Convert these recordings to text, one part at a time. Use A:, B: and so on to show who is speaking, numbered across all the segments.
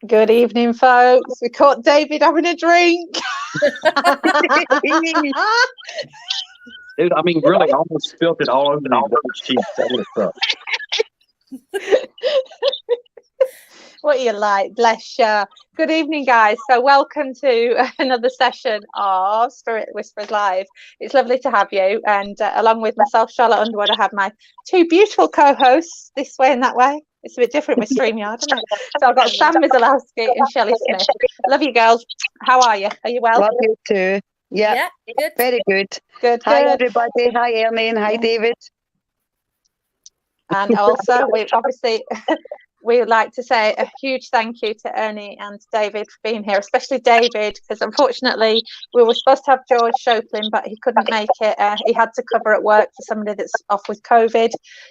A: Good evening, folks. We caught David having a drink.
B: Dude, I mean, really, I almost spilled it all over the gold sheets.
A: What you like, bless you. Good evening, guys. So welcome to another session of Spirit Whispers Live. It's lovely to have you. And along with myself, Charlotte Underwood, I have my two beautiful co-hosts this way and that way. It's a bit different with StreamYard, isn't it? So I've got Sam Mizalowski and Shelley Smith. Love you, girls. How are you? Are you well?
C: Love you too. Yeah,
D: good.
C: Very good.
A: Good.
C: Hi, everybody. Hi, Ernie, and hi, David.
A: And also, we would like to say a huge thank you to Ernie and David for being here, especially David, because unfortunately we were supposed to have George Shoplin, but he couldn't make it. He had to cover at work for somebody that's off with COVID.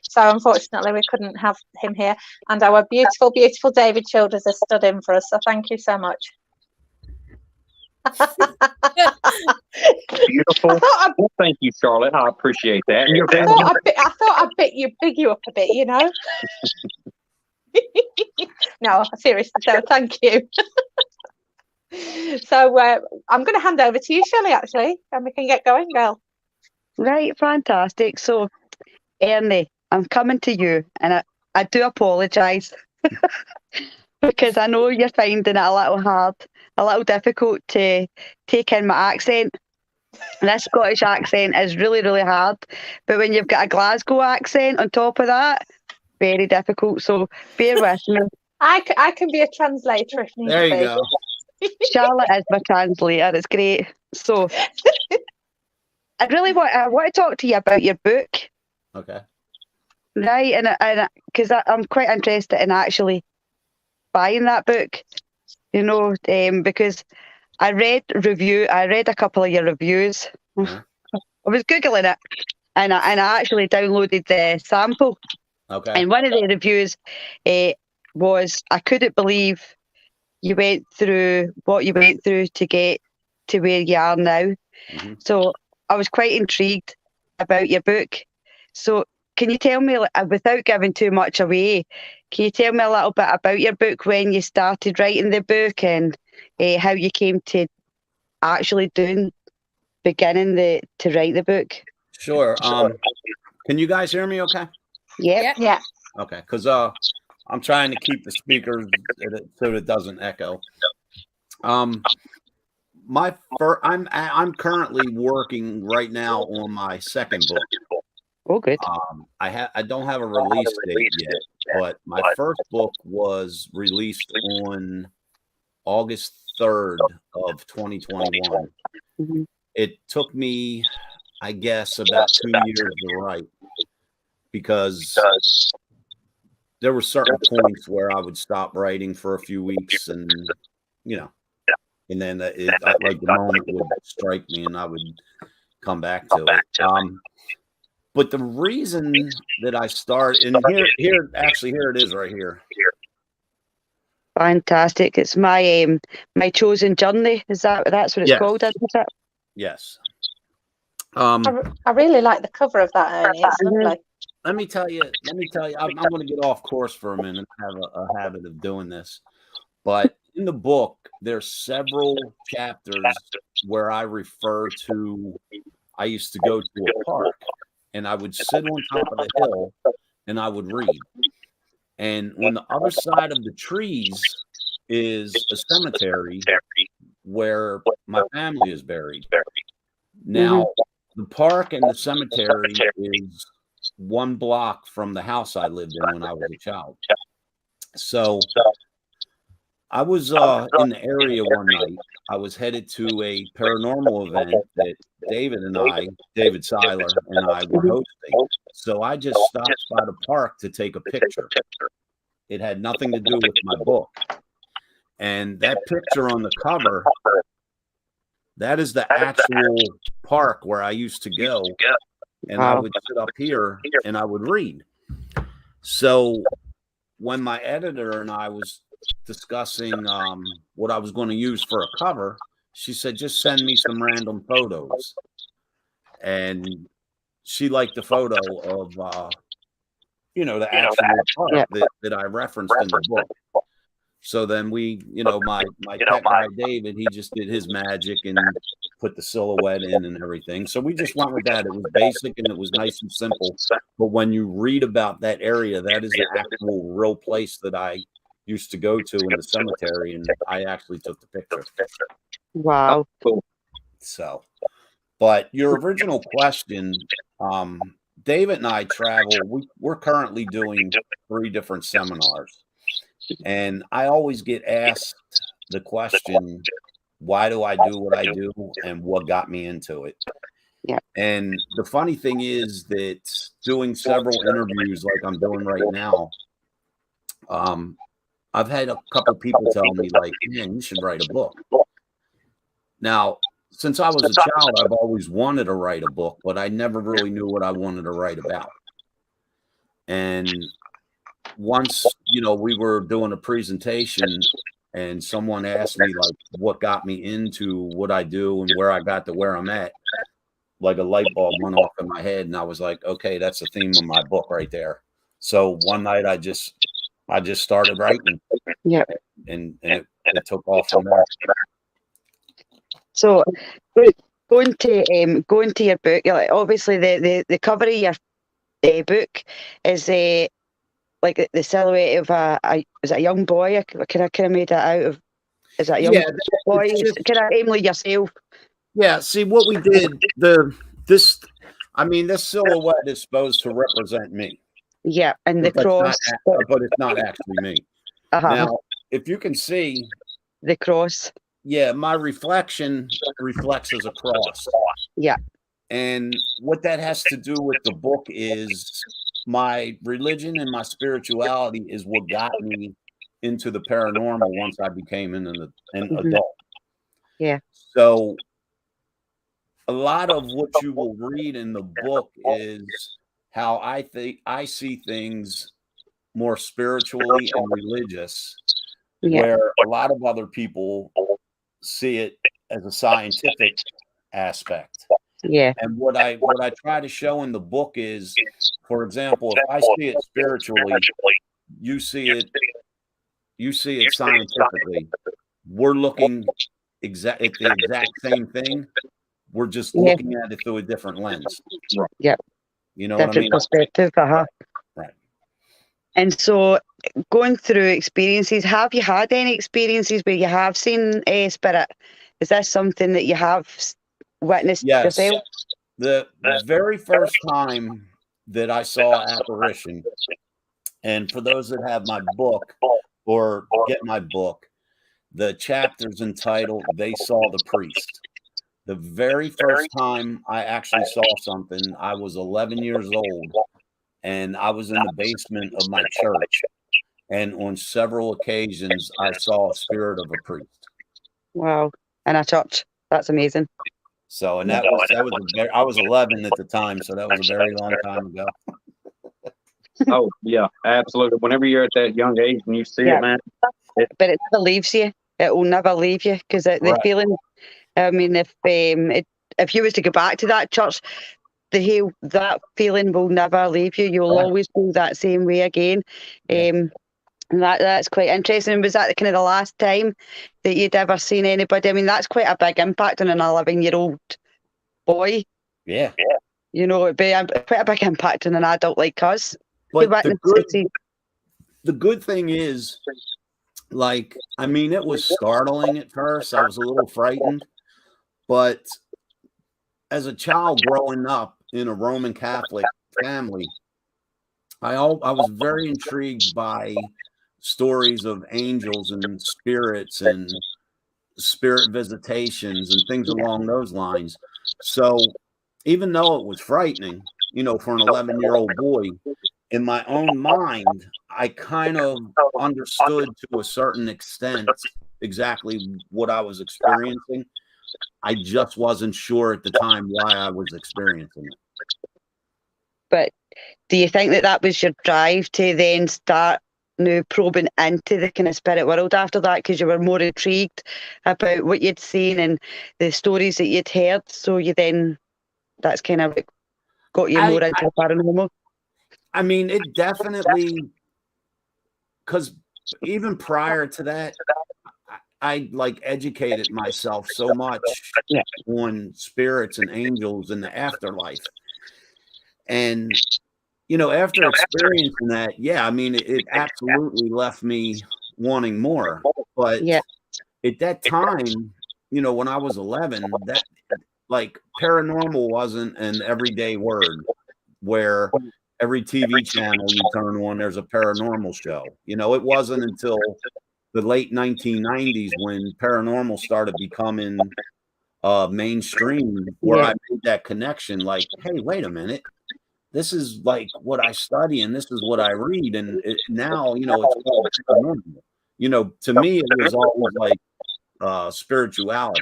A: So unfortunately we couldn't have him here. And our beautiful, beautiful David Childers has stood in for us. So thank you so much.
B: Beautiful. Well, thank you, Charlotte. I appreciate that. And
A: I thought I'd big you up a bit, you know. No, seriously, so thank you. So I'm going to hand over to you, Shelley, actually, and we can get going, girl.
C: Right, fantastic. So, Ernie, I'm coming to you, and I do apologise because I know you're finding it a little hard, a little difficult to take in my accent. This Scottish accent is really, really hard, but when you've got a Glasgow accent on top of that, very difficult. So bear with me.
A: I can be a translator if need be.
D: There you go.
C: Charlotte is my translator. It's great. So I want to talk to you about your book.
D: Okay.
C: Right, and because I'm quite interested in actually buying that book. You know, because I read a couple of your reviews.
D: Uh-huh.
C: I was Googling it, and I actually downloaded the sample.
D: Okay.
C: And one of the reviews was, I couldn't believe you went through what you went through to get to where you are now.
D: Mm-hmm.
C: So I was quite intrigued about your book. So can you tell me, without giving too much away, can you tell me a little bit about your book, when you started writing the book, and how you came to actually beginning to write the book?
D: Sure. Can you guys hear me okay?
C: Yep.
A: Yeah.
D: Okay, because I'm trying to keep the speakers so it doesn't echo. I'm currently working right now on my second book.
C: Oh, good.
D: I don't have a release date yet, but my first book was released on August 3rd of 2021.
C: Mm-hmm.
D: It took me, I guess, about 2 years to write, because there were certain points where I would stop writing for a few weeks, and and then like the moment would strike me and I would come back to it. But the reason that I start, and here it is right here.
C: Fantastic. It's my chosen journey. That's what it's called, isn't it?
D: Yes.
A: I really like the cover of that, Ernie. It's lovely.
D: Let me tell you, I'm going to get off course for a minute. I have a habit of doing this. But in the book, there's several chapters where I refer to, I used to go to a park, and I would sit on top of the hill and I would read. And on the other side of the trees is a cemetery where my family is buried. Now, the park and the cemetery is 1 block from the house I lived in when I was a child. So I was in the area one night. I was headed to a paranormal event that David Seiler and I were hosting. So I just stopped by the park to take a picture. It had nothing to do with my book. And that picture on the cover, that is the actual park where I used to go. And I would sit up here and I would read. So when my editor and I was discussing what I was going to use for a cover, she said, just send me some random photos. And she liked the photo of, the actual park that I referenced in the book. So then we, my pet guy David, he just did his magic and put the silhouette in and everything. So we just went with that. It was basic and it was nice and simple. But when you read about that area, that is the actual real place that I used to go to in the cemetery, and I actually took the picture.
C: Wow.
D: So, but your original question, David and I travel. We're currently doing 3 different seminars, and I always get asked the question, why do I do what I do and what got me into it?
C: Yeah.
D: And the funny thing is that doing several interviews like I'm doing right now, I've had a couple people tell me, like, man, you should write a book. Now, since I was a child, I've always wanted to write a book, but I never really knew what I wanted to write about. And once, we were doing a presentation and someone asked me, like, what got me into what I do and where I got to where I'm at, like a light bulb went off in my head. And I was like, okay, that's the theme of my book right there. So one night I just started writing.
C: Yeah.
D: And it took off from there.
C: So going to your book, obviously the cover of your book is like the silhouette of is it a young boy? I kind of made that out of. Is that a young boy? Kind of Emily yourself.
D: Yeah. See what we did. This silhouette is supposed to represent me.
C: Yeah, and the cross,
D: but it's not actually me. Now, if you can see
C: the cross.
D: Yeah, my reflection reflects as a cross.
C: Yeah.
D: And what that has to do with the book is my religion and my spirituality is what got me into the paranormal once I became an adult.
C: Yeah.
D: So a lot of what you will read in the book is how I see things more spiritually and religious, where a lot of other people see it as a scientific aspect.
C: Yeah.
D: And what I try to show in the book is, for example, if I see it spiritually, you see it scientifically. We're looking at the exact same thing. We're just looking at it through a different lens.
C: Yeah.
D: You know what I mean?
C: Perspective,
D: Right.
C: And so, going through experiences, have you had any experiences where you have seen a spirit? Is that something that you have witnessed yourself?
D: The very first time that I saw apparition, and for those that have my book or get my book, the chapter's entitled "They Saw the Priest." The very first time I actually saw something, I was 11 years old. And I was in the basement of my church. And on several occasions, I saw a spirit of a priest.
C: Wow. In a church. That's amazing.
D: So, and I was 11 at the time. So that was a very long time ago.
B: Oh, yeah, absolutely. Whenever you're at that young age and you see it, man.
C: But it never leaves you. It will never leave you because the feeling, I mean, if you was to go back to that church, that feeling will never leave you. You'll always feel that same way again. And that's quite interesting. Was that kind of the last time that you'd ever seen anybody? I mean, that's quite a big impact on an 11-year-old boy.
D: Yeah.
C: It'd be quite a big impact on an adult like us.
D: But the good thing is, like, I mean, it was startling at first. I was a little frightened. But as a child growing up in a Roman Catholic family, I was very intrigued by stories of angels and spirits and spirit visitations and things along those lines. So even though it was frightening, for an 11-year-old boy, in my own mind, I kind of understood to a certain extent exactly what I was experiencing. I just wasn't sure at the time why I was experiencing it.
C: But do you think that was your drive to then start probing into the kind of spirit world after that, because you were more intrigued about what you'd seen and the stories that you'd heard? So that's kind of what got you more into paranormal?
D: I mean, it definitely, because even prior to that, I like educated myself so much on spirits and angels in the afterlife. And, you know, after experiencing that, yeah, I mean, it absolutely left me wanting more. But
C: Yeah.
D: at that time, you know, when I was 11, that like paranormal wasn't an everyday word where every TV channel you turn on, there's a paranormal show. You know, it wasn't until the late 1990s when paranormal started becoming mainstream where I made that connection. Like, hey, wait a minute, this is like what I study and this is what I read, and now you know it's called paranormal. You know, to me, it was always like spirituality.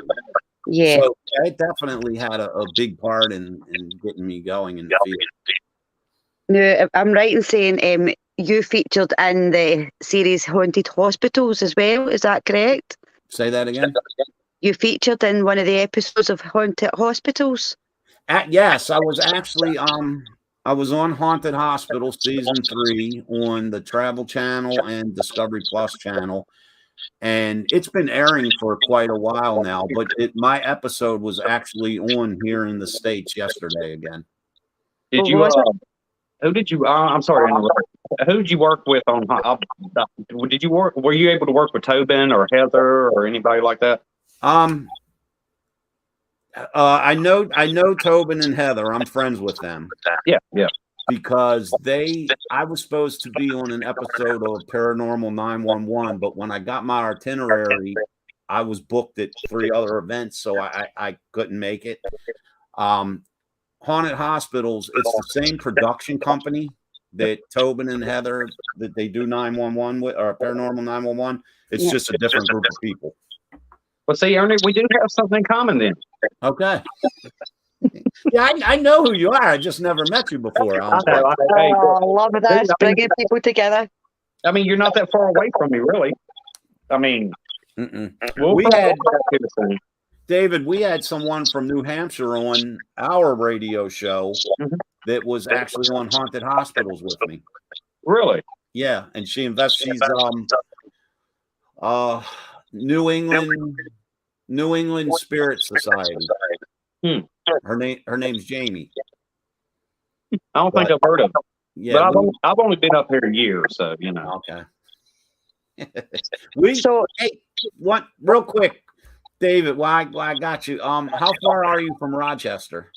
C: Yeah.
D: So it definitely had a big part in getting me going in the field.
C: No, I'm right in saying you featured in the series Haunted Hospitals as well. Is that correct?
D: Say that again.
C: You featured in one of the episodes of Haunted Hospitals.
D: Yes, I was actually I was on Haunted Hospital season 3 on the Travel Channel and Discovery Plus channel, and it's been airing for quite a while now. But my episode was actually on here in the States yesterday again.
B: Did you? Who did you? I'm sorry. Who did you work with on? Did you work? Were you able to work with Tobin or Heather or anybody like that?
D: I know Tobin and Heather. I'm friends with them.
B: Yeah.
D: Because I was supposed to be on an episode of Paranormal 911, but when I got my itinerary, I was booked at 3 other events, so I couldn't make it. Haunted Hospitals, it's the same production company that Tobin and Heather, that they do 911 with, or Paranormal 911. It's just a different group of people.
B: Well, see, Ernie, we do have something in common then.
D: Okay. Yeah, I know who you are. I just never met you before.
B: I know. Hey,
C: I love that, bringing people together.
B: I mean, you're not that far away from me, really. I mean,
D: David, we had someone from New Hampshire on our radio show that was actually on Haunted Hospitals with me.
B: Really?
D: Yeah, and she's New England Spirit Society. Her name's Jamie.
B: I don't think I've heard of it.
D: Yeah,
B: but I've only been up here a year, so you know.
D: Okay. Hey, what? Real quick, David. Why I got you? How far are you from Rochester?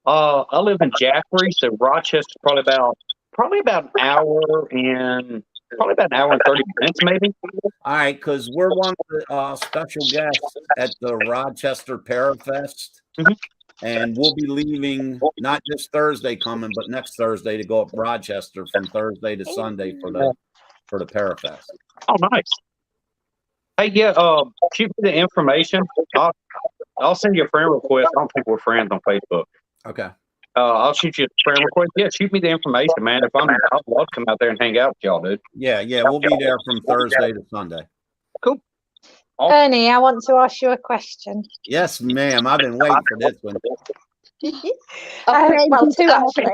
B: I live in Jaffrey, so Rochester probably about an hour and 30 minutes, maybe.
D: All right, because we're one of the special guests at the Rochester Parafest, and we'll be leaving not just Thursday coming, but next Thursday to go up Rochester from Thursday to Sunday for the Parafest.
B: Oh, nice. Hey, yeah, shoot me the information. I'll send you a friend request. I don't think we're friends on Facebook.
D: Okay.
B: I'll shoot you a friend request. Yeah, shoot me the information, man. I'd love to come out there and hang out with y'all, dude.
D: Yeah, we'll be there from Thursday to Sunday.
B: Cool.
A: Ernie, I want to ask you a question.
D: Yes, ma'am. I've been waiting for this one.
A: Well, 2 actually.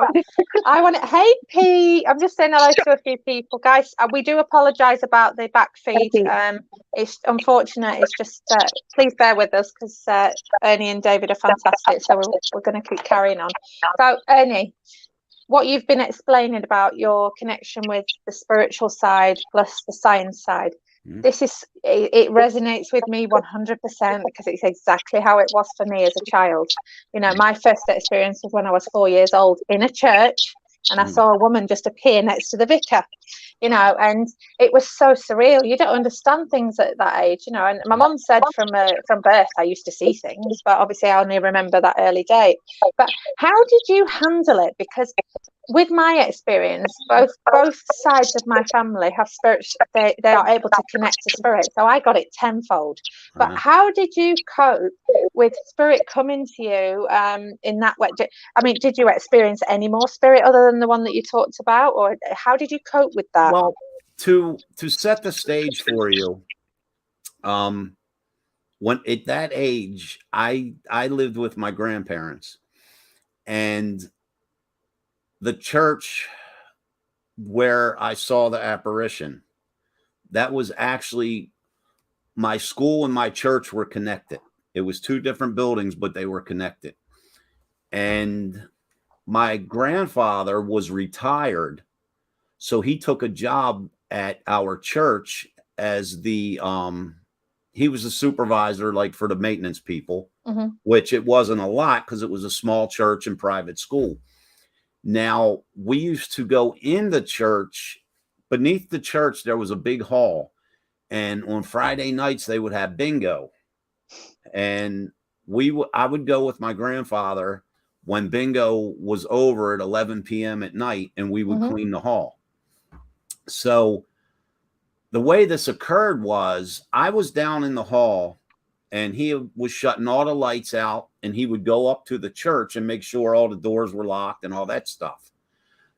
A: I want to. Hey, Pete. I'm just saying hello to a few people, guys. We do apologise about the back feed. It's unfortunate. It's just please bear with us because Ernie and David are fantastic. So we're going to keep carrying on. So Ernie, what you've been explaining about your connection with the spiritual side plus the science side. It resonates with me 100% because it's exactly how it was for me as a child. You know, my first experience was when I was 4 years old in a church, and I saw a woman just appear next to the vicar, you know, and it was so surreal. You don't understand things at that age, you know. And my mum said from birth I used to see things, but obviously I only remember that early date. But how did you handle it? Because with my experience, both sides of my family have spirits. They are able to connect to spirit. So I got it tenfold. But how did you cope with spirit coming to you in that way? I mean, did you experience any more spirit other than the one that you talked about, or how did you cope with that?
D: Well, to set the stage for you, when at that age, I lived with my grandparents, and the church where I saw the apparition that was actually my school and my church were connected. It was two different buildings, but they were connected. And my grandfather was retired, so he took a job at our church as the he was a supervisor, like for the maintenance people, which it wasn't a lot because it was a small church and private school. Now, we used to go in the church. Beneath the church, there was a big hall. And on Friday nights, they would have bingo. And I would go with my grandfather when bingo was over at 11 p.m. at night, and we would clean the hall. So the way this occurred was I was down in the hall, and he was shutting all the lights out, and he would go up to the church and make sure all the doors were locked and all that stuff.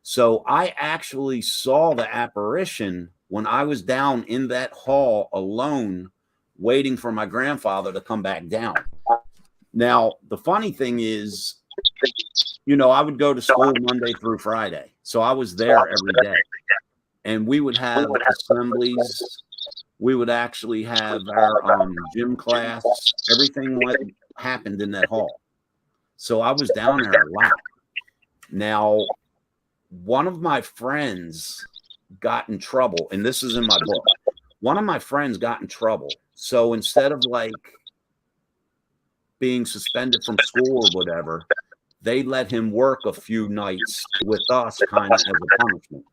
D: So I actually saw the apparition when I was down in that hall alone, waiting for my grandfather to come back down. Now, the funny thing is, you know, I would go to school Monday through Friday. So I was there every day. And we would have assemblies. We would actually have our gym class. Everything happened in that hall. So I was down there a lot. Now, one of my friends got in trouble, and this is in my book. One of my friends got in trouble. So instead of like being suspended from school or whatever, they let him work a few nights with us kind of as a punishment.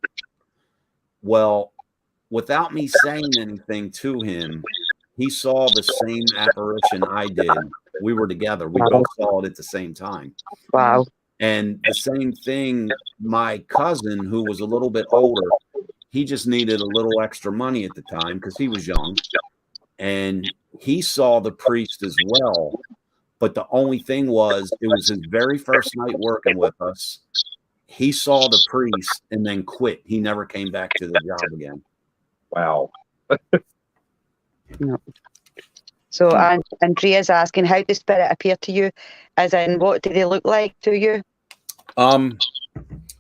D: Well, without me saying anything to him, he saw the same apparition I did. We were together. We both saw it at the same time.
C: Wow.
D: And the same thing, my cousin, who was a little bit older, he just needed a little extra money at the time because he was young. And he saw the priest as well. But the only thing was, it was his very first night working with us. He saw the priest and then quit. He never came back to the job again.
B: Wow.
C: No. So Andrea's asking, how did spirit appear to you? As in, what did they look like to you?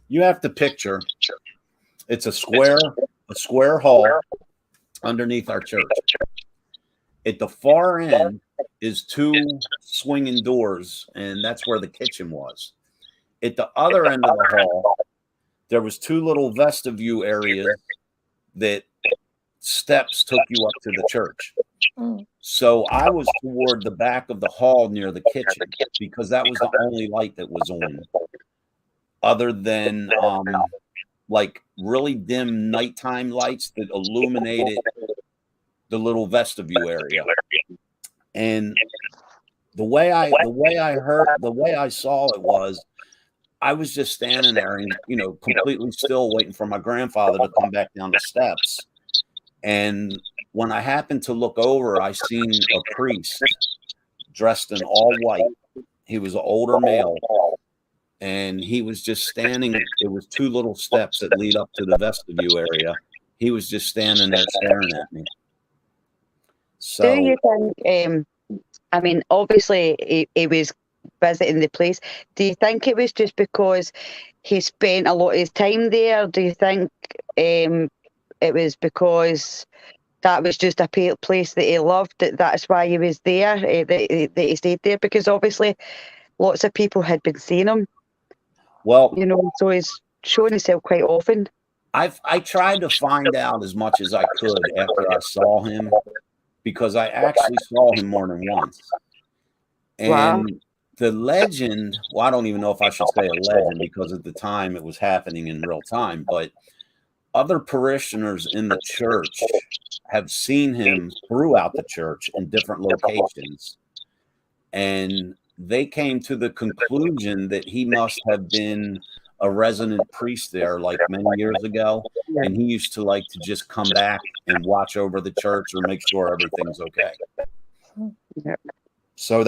D: You have to picture it's a square hall underneath our church. At the far end is two swinging doors, and that's where the kitchen was. At the other end of the hall, there was two little vestibule areas that steps took you up to the church. So I was toward the back of the hall near the kitchen because that was the only light that was on, other than like really dim nighttime lights that illuminated the little vestibule area. And the way I saw it was, I was just standing there and, you know, completely still waiting for my grandfather to come back down the steps. And when I happened to look over, I seen a priest dressed in all white. He was an older male, and he was just standing. It was two little steps that lead up to the vestibule area. He was just standing there staring at me. So,
C: do you think, I mean, obviously he was visiting the place. Do you think it was just because he spent a lot of his time there? Do you think it was because that was just a place that he loved, that's why he was there, that he stayed there? Because obviously lots of people had been seeing him. Well, you know, so he's showing himself quite often.
D: I tried to find out as much as I could after I saw him, because I actually saw him more than once. And the legend, well, I don't even know if I should say a legend, because at the time it was happening in real time, but other parishioners in the church have seen him throughout the church in different locations. And they came to the conclusion that he must have been a resident priest there like many years ago. And he used to like to just come back and watch over the church or make sure everything's okay.
C: Yep.
D: So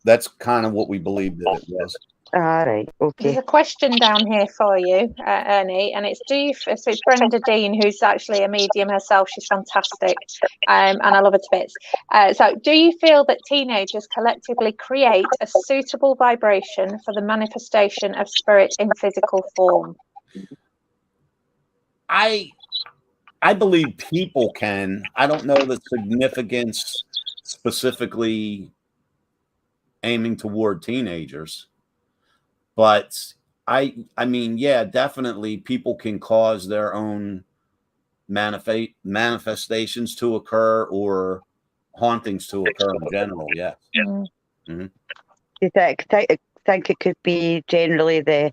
D: that's kind of what we believed that it was.
C: All right. Okay.
A: There's a question down here for you, Ernie, and it's so it's Brenda Dean, who's actually a medium herself. She's fantastic, and I love her to bits. So, do you feel that teenagers collectively create a suitable vibration for the manifestation of spirit in physical form?
D: I I believe people can. I don't know the significance specifically aiming toward teenagers, but I mean, yeah, definitely people can cause their own manifestations to occur or hauntings to occur in general. Yeah.
C: Do you think it could be generally the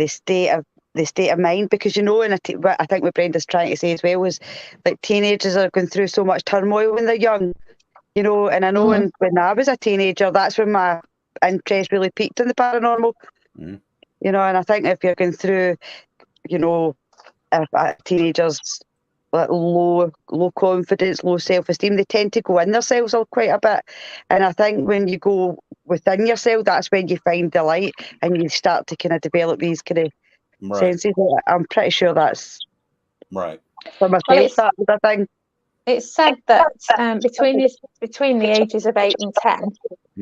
C: state of mind? Because and I think what Brenda's trying to say as well is like teenagers are going through so much turmoil when they're young, and I know when I was a teenager, that's when my interest really peaked in the paranormal. And I think if you're going through, if teenagers like low confidence, low self-esteem, they tend to go in themselves quite a bit. And I think when you go within yourself, that's when you find the light and you start to kind of develop these kind of senses. I'm pretty sure that's
D: right.
C: For myself, that was a thing.
A: It's said that between the ages of 8 and 10,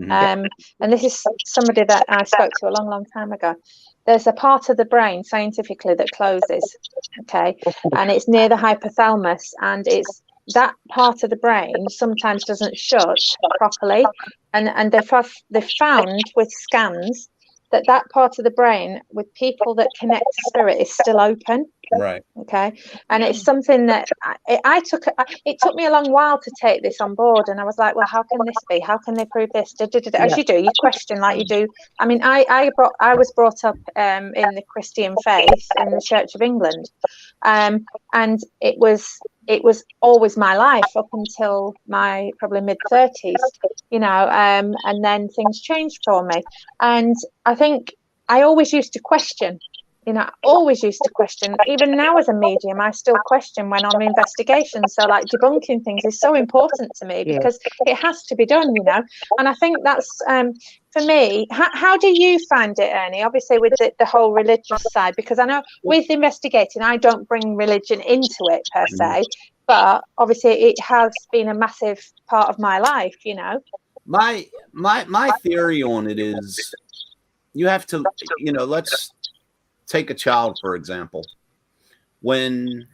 A: and this is somebody that I spoke to a long, long time ago, there's a part of the brain scientifically that closes, okay, and it's near the hypothalamus, and it's that part of the brain sometimes doesn't shut properly, and they've found with scans that part of the brain with people that connect to spirit is still open.
D: Right.
A: Okay. And it's something that it took me a long while to take this on board. And I was like, well, how can this be? How can they prove this? As you do, you question like you do. I mean, I was brought up in the Christian faith in the Church of England. And it was always my life up until my probably mid-30s, and then things changed for me. And I think I always used to question. Always used to question. Even now as a medium, I still question when I'm investigations. So like debunking things is so important to me because it has to be done, And I think that's, for me, how do you find it, Ernie? Obviously with the whole religious side, because I know with investigating, I don't bring religion into it per se, but obviously it has been a massive part of my life,
D: My theory on it is you have to, let's take a child, for example. When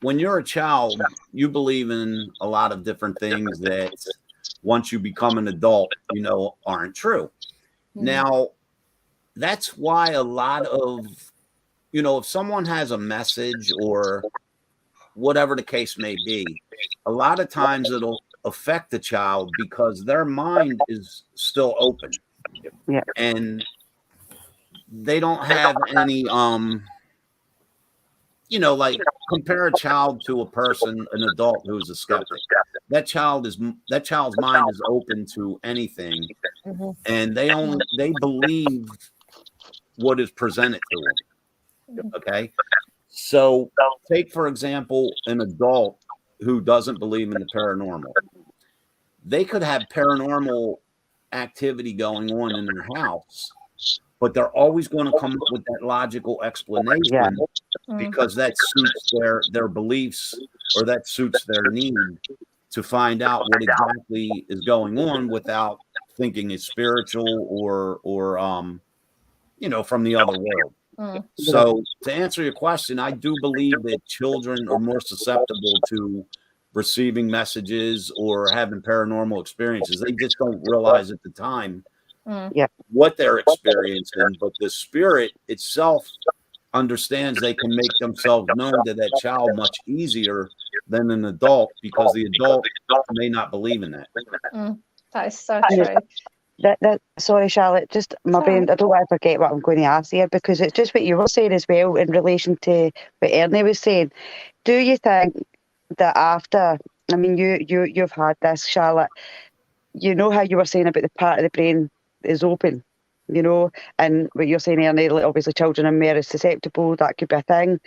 D: you're a child, you believe in a lot of different things that once you become an adult, aren't true. Now, that's why a lot of, if someone has a message or whatever the case may be, a lot of times it'll affect the child because their mind is still open.
C: Yeah.
D: And they don't have any, like compare a child to a person, an adult who's a skeptic. That child's mind is open to anything, and they believe what is presented to them. Okay, so take for example an adult who doesn't believe in the paranormal. They could have paranormal activity going on in their house, but they're always going to come up with that logical explanation because that suits their beliefs or that suits their need to find out what exactly is going on without thinking it's spiritual or from the other world. So to answer your question, I do believe that children are more susceptible to receiving messages or having paranormal experiences. They just don't realize at the time what they're experiencing, but the spirit itself understands they can make themselves known to that child much easier than an adult because the adult may not believe in that.
A: That is so true.
C: Sorry, Charlotte, just my brain, I don't want to forget what I'm going to ask here because it's just what you were saying as well in relation to what Ernie was saying. Do you think that after, I mean, you've had this, Charlotte, how you were saying about the part of the brain is open, and what you're saying, Ernie, obviously children are more susceptible, that could be a thing.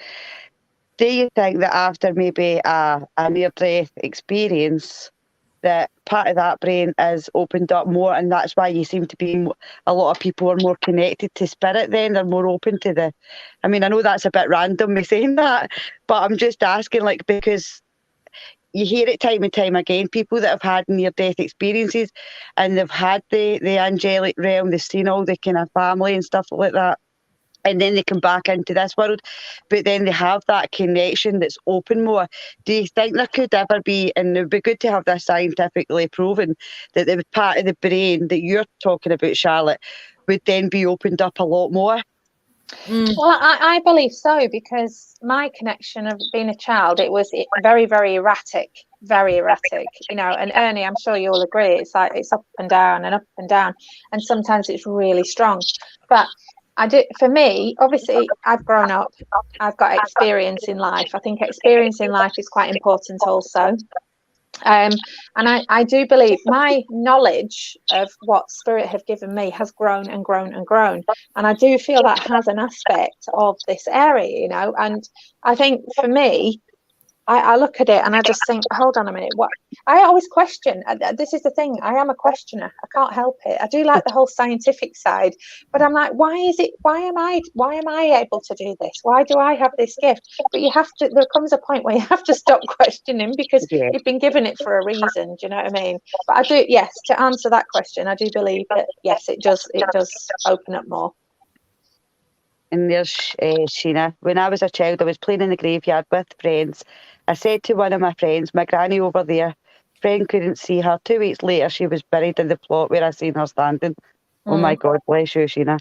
C: Do you think that after maybe a near-death experience, that part of that brain is opened up more, and that's why you seem to be, a lot of people are more connected to spirit then, they're more open to I mean, I know that's a bit random me saying that, but I'm just asking, because you hear it time and time again, people that have had near-death experiences and they've had the angelic realm, they've seen all the kind of family and stuff like that. and then they come back into this world, but then they have that connection that's open more. Do you think there could ever be, and it would be good to have this scientifically proven, that the part of the brain that you're talking about, Charlotte, would then be opened up a lot more?
A: Well, I believe so, because my connection of being a child, it was very, very erratic, you know, and Ernie, I'm sure you'll agree, it's like it's up and down and up and down, and sometimes it's really strong. But for me, obviously, I've grown up, I've got experience in life. I think experience in life is quite important also. And I do believe my knowledge of what spirit have given me has grown and grown and grown, and I do feel that has an aspect of this area, you know. And I think for me, I look at it and I just think, hold on a minute, what? I always question. This is the thing, I am a questioner, I can't help it. I do like the whole scientific side, but I'm like, why am I able to do this? Why do I have this gift? But there comes a point where you have to stop questioning, because you've been given it for a reason. Do you know what I mean? But I do, yes, to answer that question, I do believe that yes, it does open up more.
C: And there's Sheena. When I was a child, I was playing in the graveyard with friends. I said to one of my friends, my granny over there, friend couldn't see her. 2 weeks later, she was buried in the plot where I seen her standing. Oh my God, bless you, Sheena.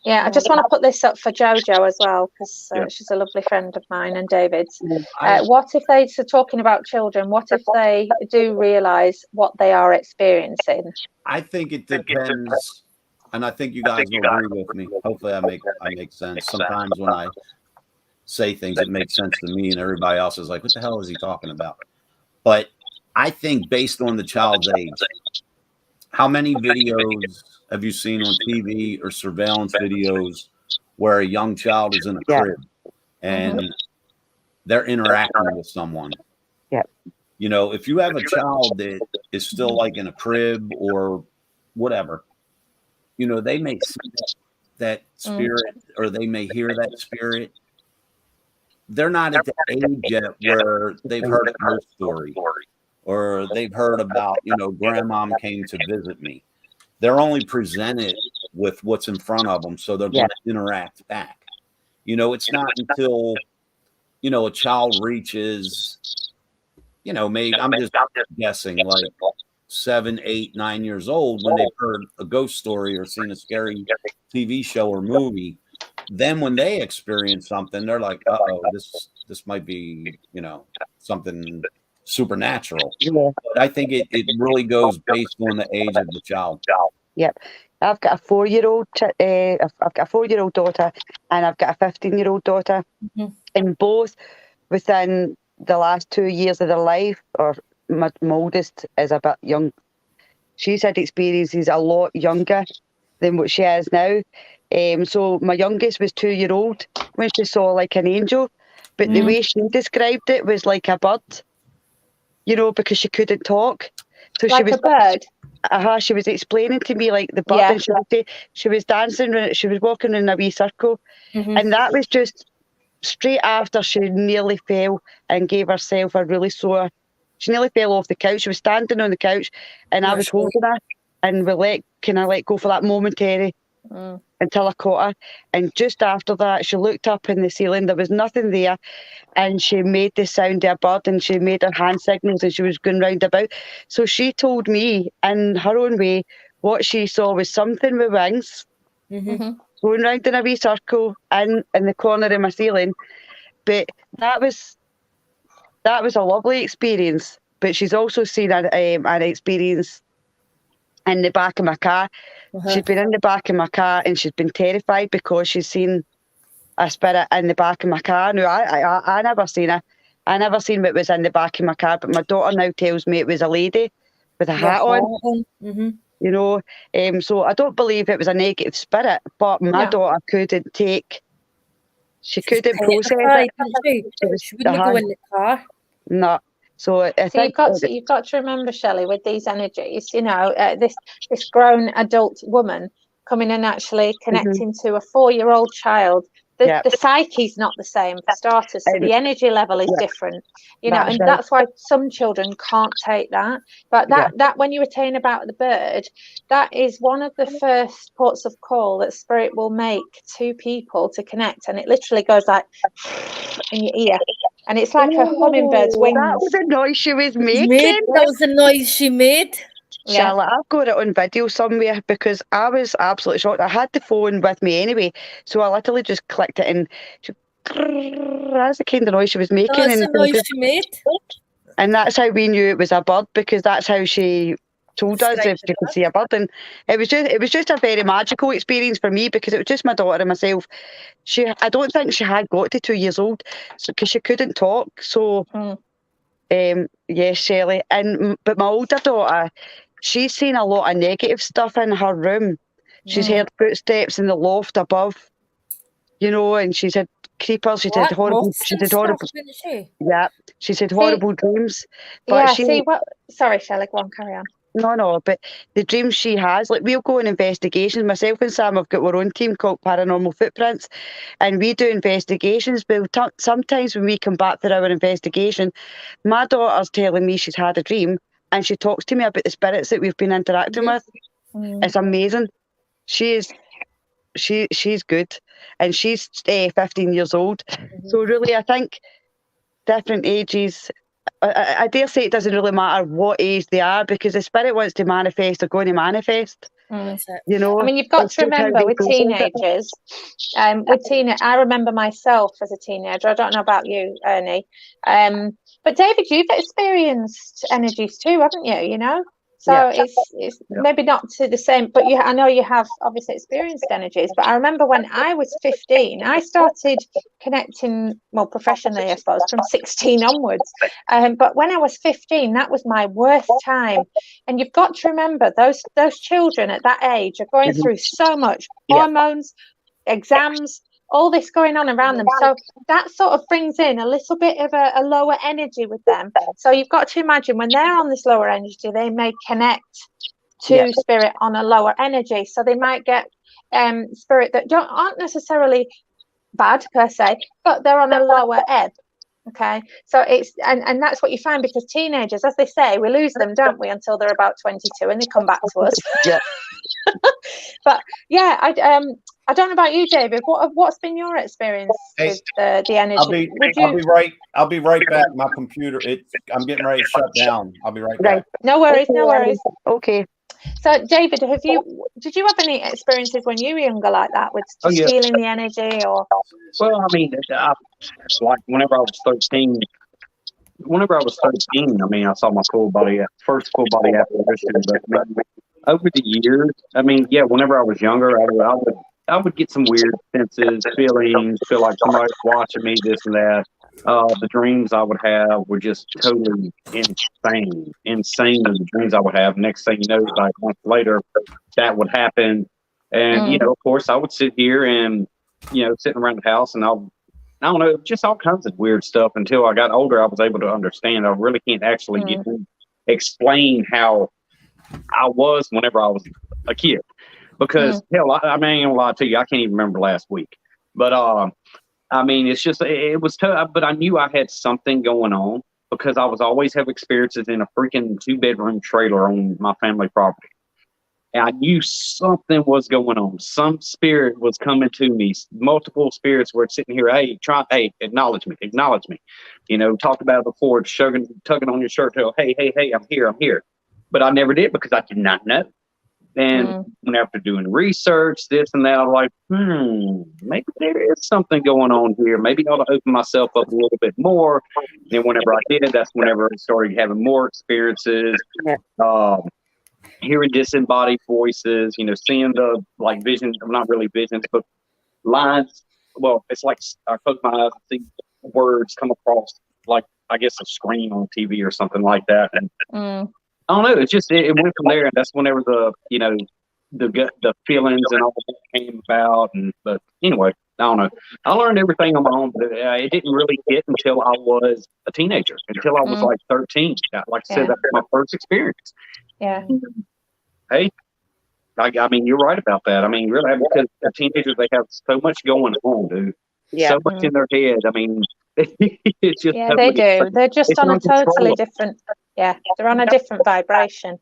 A: Yeah, I just want to put this up for Jojo as well, because she's a lovely friend of mine and David's. What if they're talking about children? What if they do realise what they are experiencing?
D: I think it depends. And I think you guys will agree with me. Hopefully I make sense. Sometimes when I say things, it makes sense to me, and everybody else is like, what the hell is he talking about? But I think based on the child's age, how many videos have you seen on TV or surveillance videos where a young child is in a crib and they're interacting with someone?
C: Yeah.
D: You know, if you have a child that is still like in a crib or whatever, you know, they may see that spirit or they may hear that spirit. They're not at the age yet where they've heard a ghost story or they've heard about, you know, grandmom came to visit me. They're only presented with what's in front of them, so they're going to interact back. You know, it's not until, you know, a child reaches, you know, maybe I'm just guessing, like 7, 8, 9 years old, when they've heard a ghost story or seen a scary TV show or movie. Then when they experience something, they're like, uh-oh, this might be, you know, something supernatural. But I think it really goes based on the age of the child.
C: Yep. I've got a 4-year-old I've got a 4-year-old daughter and I've got a 15-year-old daughter. And both within the last 2 years of their life, or my oldest is a bit young. She's had experiences a lot younger than what she is now. So my youngest was 2-year-old when she saw like an angel, but the way she described it was like a bird, you know, because she couldn't talk. So
A: like
C: she was
A: a bird.
C: She was explaining to me like the bird, and she was dancing, she was walking in a wee circle, and that was just straight after she nearly fell and gave herself a really sore. She nearly fell off the couch. She was standing on the couch, and I was holding her, and we let go for that momentary until I caught her. And just after that, she looked up in the ceiling. There was nothing there, and she made the sound of a bird, and she made her hand signals, and she was going round about. So she told me in her own way what she saw was something with wings going round in a wee circle in the corner of my ceiling. But that was a lovely experience. But she's also seen an experience in the back of my car. She's been in the back of my car and she's been terrified because she's seen a spirit in the back of my car. No, I never seen her. I never seen what was in the back of my car, but my daughter now tells me it was a lady with a hat on. You know, so I don't believe it was a negative spirit, but my daughter couldn't process it.
E: She wouldn't go in the car.
C: No. So I think
A: you've got to remember, Shelley, with these energies, you know, this grown adult woman coming and actually connecting to a 4-year-old child. the psyche's not the same for starters, so the energy level is different, you know, and that's why some children can't take that. But that when you were saying about the bird, that is one of the first ports of call that spirit will make to people to connect, and it literally goes like in your ear, and it's like a hummingbird's wings.
C: That was the noise she was making.
E: That was the noise she made.
C: Charlotte, I've got it on video somewhere because I was absolutely shocked. I had the phone with me anyway, so I literally just clicked it and that's the kind of noise she was making.
E: That's the noise she made.
C: And that's how we knew it was a bird, because that's how she told us if you could see a bird. And it was just a very magical experience for me, because it was just my daughter and myself. I don't think she had got to 2 years old, because she couldn't talk. So yes, Shelley. But my older daughter, she's seen a lot of negative stuff in her room. She's heard footsteps in the loft above, you know, and she's had creepers. She's had horrible. Yeah, she's had horrible dreams. But
A: sorry, Shelley, go on, carry on.
C: No, but the dreams she has, like, we'll go on investigations. Myself and Sam have got our own team called Paranormal Footprints, and we do investigations. But sometimes when we come back for our investigation, my daughter's telling me she's had a dream, and she talks to me about the spirits that we've been interacting with. It's amazing. She's good, and she's 15 years old. So really, I think different ages. I dare say it doesn't really matter what age they are, because the spirit wants to manifest, they're going to manifest. You know,
A: I mean, you've got to remember with teenagers, I remember myself as a teenager. I don't know about you, Ernie, but David, you've experienced energies too, haven't you? You know, so it's maybe not to the same, but I know you have obviously experienced energies. But I remember when I was 15, I started connecting, well, professionally, I suppose, from 16 onwards. But when I was 15, that was my worst time. And you've got to remember, those children at that age are going through so much hormones, exams, all this going on around them. So that sort of brings in a little bit of a lower energy with them. So you've got to imagine when they're on this lower energy, they may connect to spirit on a lower energy. So they might get spirit that aren't necessarily bad per se, but they're on a lower ebb. Okay, so it's and that's what you find, because teenagers, as they say, we lose them, don't we, until they're about 22 and they come back to us. But I don't know about you, David. What's been your experience with the energy?
D: I'll be right back. My computer, I'm getting ready to shut down. I'll be right back.
A: No worries.
C: Okay.
A: So, David, did you have any experiences when you were younger like that, with just feeling the energy, or?
B: Well, I mean, like whenever I was 13. I mean, I saw my first full body apparition. But over the years, I mean, whenever I was younger, I would get some weird senses, feelings, feel like somebody's watching me, this and that. The dreams I would have were just totally insane. The dreams I would have. Next thing you know, like months later, that would happen. And, you know, of course, I would sit here and, you know, sitting around the house, and I don't know, just all kinds of weird stuff. Until I got older, I was able to understand. I really can't actually explain how I was whenever I was a kid. Because, hell, I mean, I ain't gonna lie to you, I can't even remember last week. But, I mean, it's just, it was tough, but I knew I had something going on, because I was always have experiences in a freaking 2-bedroom trailer on my family property. And I knew something was going on. Some spirit was coming to me. Multiple spirits were sitting here, hey, acknowledge me. You know, talked about it before, tugging on your shirt tail, hey, I'm here. But I never did, because I did not know. And when after doing research, this and that, I'm like, maybe there is something going on here. Maybe I ought to open myself up a little bit more. And whenever I did, that's whenever I started having more experiences, hearing disembodied voices, you know, seeing the, like, visions, not really visions, but lines. Well, it's like I close my eyes and see words come across, like, I guess, a screen on TV or something like that. And I don't know. It's just it went from there, and that's whenever the feelings and all that came about. But anyway, I don't know. I learned everything on my own, but it didn't really hit until I was a teenager. Until I was like 13. Like I said, that was my first experience.
A: Yeah.
B: Hey, I mean, you're right about that. I mean, really, because the teenagers, they have so much going on, dude.
C: Yeah.
B: so much in their head. I mean, it's just
A: Yeah, they do. They're just
B: it's
A: on a totally
B: uncontrollable.
A: different. Yeah, they're on a different vibration.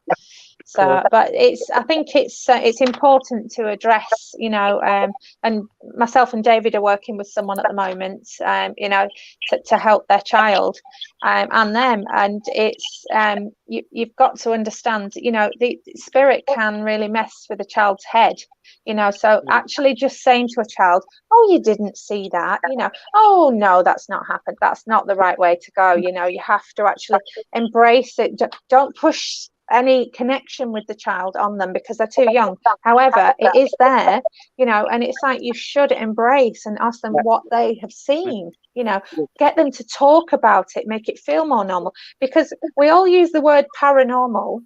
A: So, but I think it's important to address, and myself and David are working with someone at the moment, to help their child, and them, and it's you've got to understand, the spirit can really mess with a child's head, so actually just saying to a child, oh, you didn't see that, oh no, that's not happened, that's not the right way to go, you have to actually embrace it. Don't push any connection with the child on them because they're too young. However, it is there, and it's like you should embrace and ask them what they have seen, get them to talk about it, make it feel more normal, because we all use the word paranormal,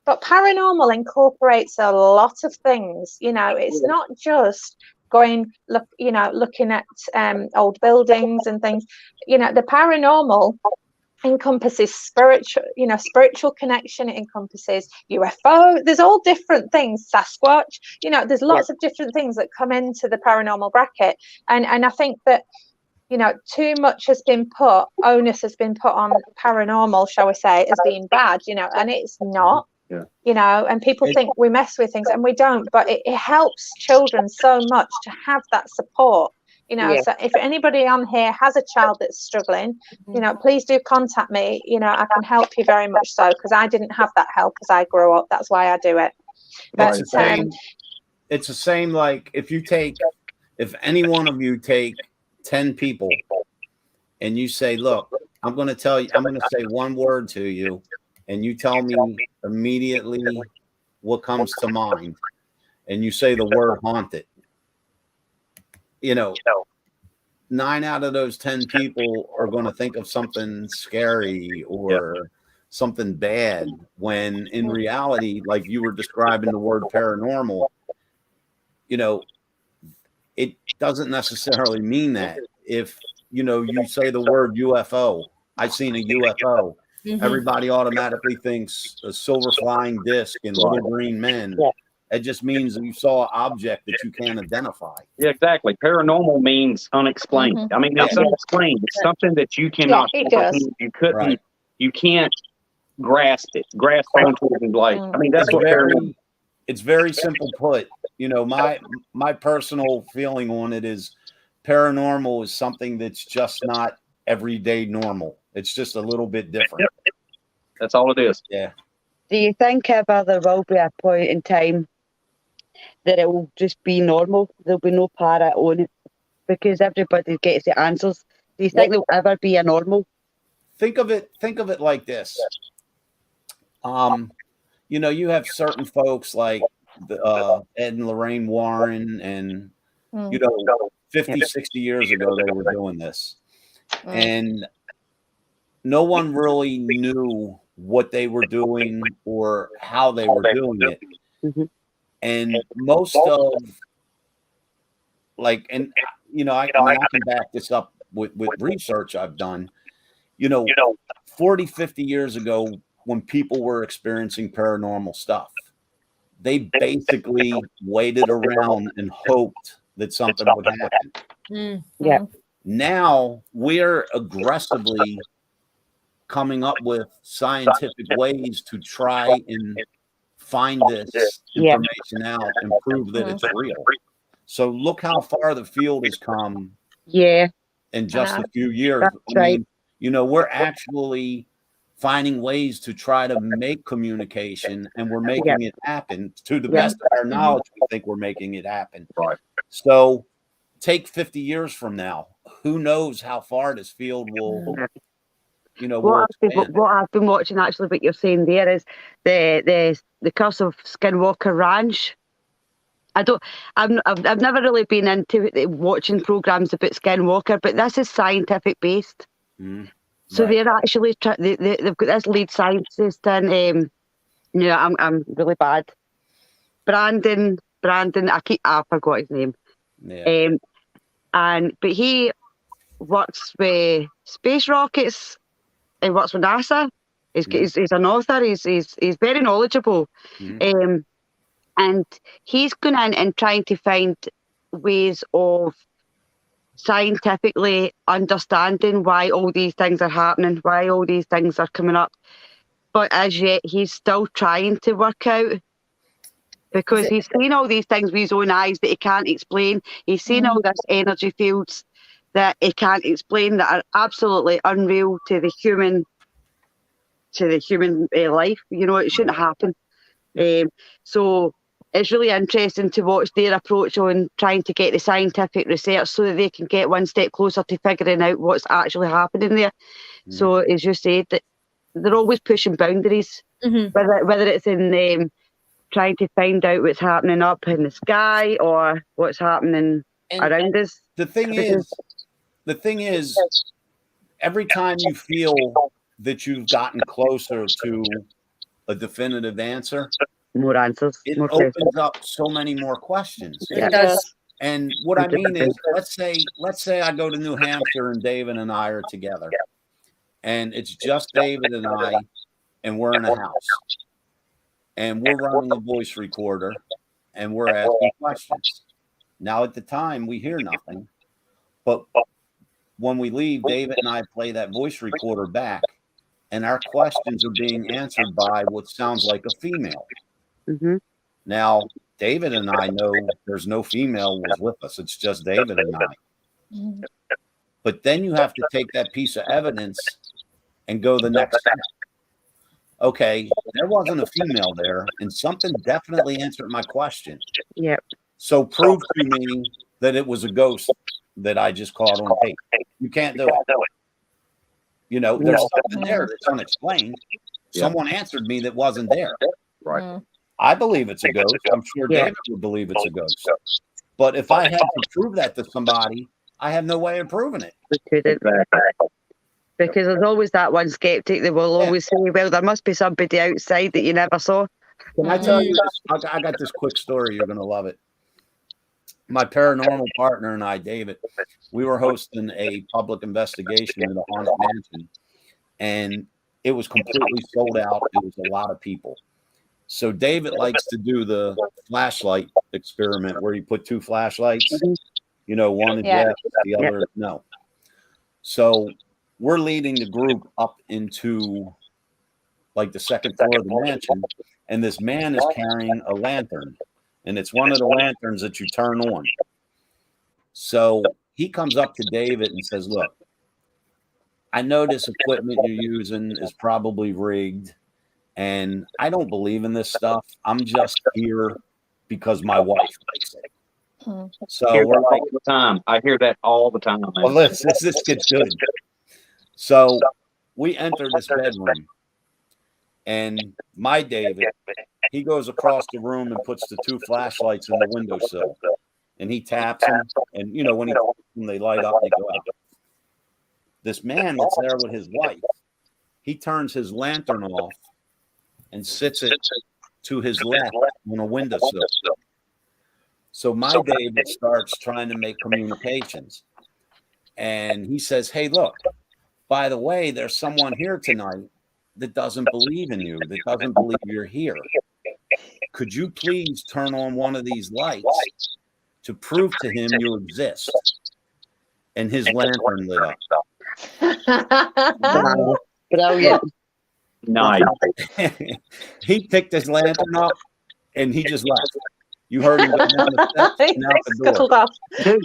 A: but paranormal incorporates a lot of things. It's not just looking at old buildings and things. The paranormal encompasses spiritual connection. It encompasses UFO. There's all different things. Sasquatch. There's lots of different things that come into the paranormal bracket, and I think that too much onus has been put on paranormal, shall we say, as being bad. And it's not. Yeah. And people think we mess with things, and we don't. But it helps children so much to have that support. So if anybody on here has a child that's struggling, please do contact me. I can help you very much so, because I didn't have that help as I grew up. That's why I do it. But
D: it's the same like if any one of you take 10 people and you say, look, I'm going to say one word to you, and you tell me immediately what comes to mind, and you say the word haunted. 9 out of those 10 people are going to think of something scary or something bad, when in reality, like you were describing the word paranormal, it doesn't necessarily mean that. If, you say the word UFO, I've seen a UFO, everybody automatically thinks a silver flying disc and little green men. It just means that you saw an object that you can't identify.
B: Yeah, exactly. Paranormal means unexplained. I mean, it's unexplained. It's something that you cannot. You couldn't. Right. You can't grasp it. Grasp onto it and like. I mean, that's what paranormal.
D: It's very simple put. My personal feeling on it is paranormal is something that's just not everyday normal. It's just a little bit different.
B: Yep. That's all it is.
D: Yeah.
C: Do you think ever there will be a point in time that it will just be normal? There'll be no para on it because everybody gets the answers. Do you think there'll ever be a normal?
D: Think of it like this. You have certain folks like Ed and Lorraine Warren, and 50, 60 years ago they were doing this, and no one really knew what they were doing or how they were doing it. And most of I can back this up with research I've done. 40, 50 years ago, when people were experiencing paranormal stuff, they basically waited around and hoped that something would happen.
C: Yeah.
D: Now we're aggressively coming up with scientific ways to try and find this information out and prove that it's real. So look how far the field has come.
C: Yeah.
D: In just a few years.
C: Right.
D: We're actually finding ways to try to make communication, and we're making it happen. To the best of our knowledge, we think we're making it happen.
B: Right.
D: So take 50 years from now, who knows how far this field will
C: what I've been watching, actually, what you're saying there is the Curse of Skinwalker Ranch. I've never really been into watching programs about Skinwalker, but this is scientific based. So they're actually they've got this lead scientist, and I'm really bad. Brandon, I forgot his name.
D: Yeah.
C: But he works with space rockets. He works with NASA. He's an author. He's very knowledgeable. And he's going in and trying to find ways of scientifically understanding why all these things are happening, why all these things are coming up. But as yet, he's still trying to work out, because he's seen all these things with his own eyes that he can't explain. He's seen all this energy fields that he can't explain, that are absolutely unreal to the human life. You know, it shouldn't happen. So it's really interesting to watch their approach on trying to get the scientific research so that they can get one step closer to figuring out what's actually happening there. So as you said, that they're always pushing boundaries, whether it's in trying to find out what's happening up in the sky or what's happening around us.
D: The thing is, every time you feel that you've gotten closer to a definitive answer,
C: more answers.
D: It
C: more
D: opens
C: questions.
D: up so many more questions.
E: It does.
D: And what I mean is, let's say I go to New Hampshire and David and I are together, and it's just David and I, and we're in a house, and we're running a voice recorder, and we're asking questions. Now, at the time, we hear nothing, but when we leave, David and I play that voice recorder back, and our questions are being answered by what sounds like a female. Now, David and I know there's no female was with us. It's just David and I. But then you have to take that piece of evidence and go the next step. Okay, there wasn't a female there, and something definitely answered my question.
C: Yep.
D: So prove to me that it was a ghost that I just caught on tape. You can't do it. You know, there's something there that's unexplained. Someone answered me that wasn't there.
B: Right.
D: I believe it's a ghost. I'm sure David would believe it's a ghost. But if I had to prove that to somebody, I have no way of proving it.
C: Because there's always that one skeptic that will always say, well, there must be somebody outside that you never saw.
D: Can I tell you this? I got this quick story. You're going to love it. My paranormal partner and I, David, we were hosting a public investigation in the haunted mansion, and it was completely sold out. It was a lot of people. So David likes to do the flashlight experiment where you put two flashlights, you know, one is yes, the other no. So we're leading the group up into like the second floor of the mansion, and this man is carrying a lantern, and it's one of the lanterns that you turn on. So he comes up to David and says, look, I know this equipment you're using is probably rigged, and I don't believe in this stuff. I'm just here because my wife likes it. So we're like,
B: all the time. I hear that all the time.
D: well, this gets good. So we enter this bedroom, and my David, he goes across the room and puts the two flashlights in the windowsill, and he taps them, and you know when they light up, they go out. This man that's there with his wife, he turns his lantern off and sits it to his left on a windowsill. So my David starts trying to make communications, and he says, hey, look, by the way, there's someone here tonight that doesn't believe in you, that doesn't believe you're here. Could you please turn on one of these lights to prove to him you exist? And his lantern lit up.
C: Brilliant.
B: Nice.
C: He
D: picked his lantern up and he just left. You heard him go down the steps and out the door.
B: Dude,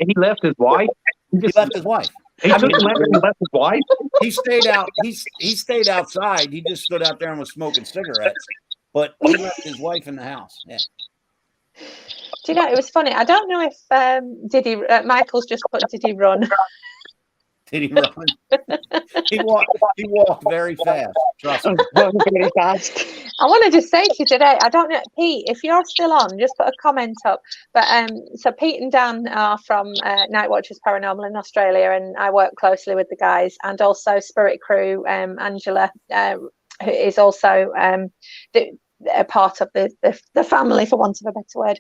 B: he left his wife.
D: He left his wife.
B: He took the lantern and left his wife.
D: He stayed out. He stayed outside. He just stood out there and was smoking cigarettes. But he left his wife in the house. Yeah.
A: Do you know, it was funny. I don't know if Michael's just put, did he run?
D: Did he run? He walked very fast. Trust me.
C: Very fast.
A: I want to just say to you today, I don't know, Pete, if you're still on, just put a comment up. But so Pete and Dan are from Night Watchers Paranormal in Australia, and I work closely with the guys, and also Spirit Crew, Angela, who is also a part of the family, for want of a better word.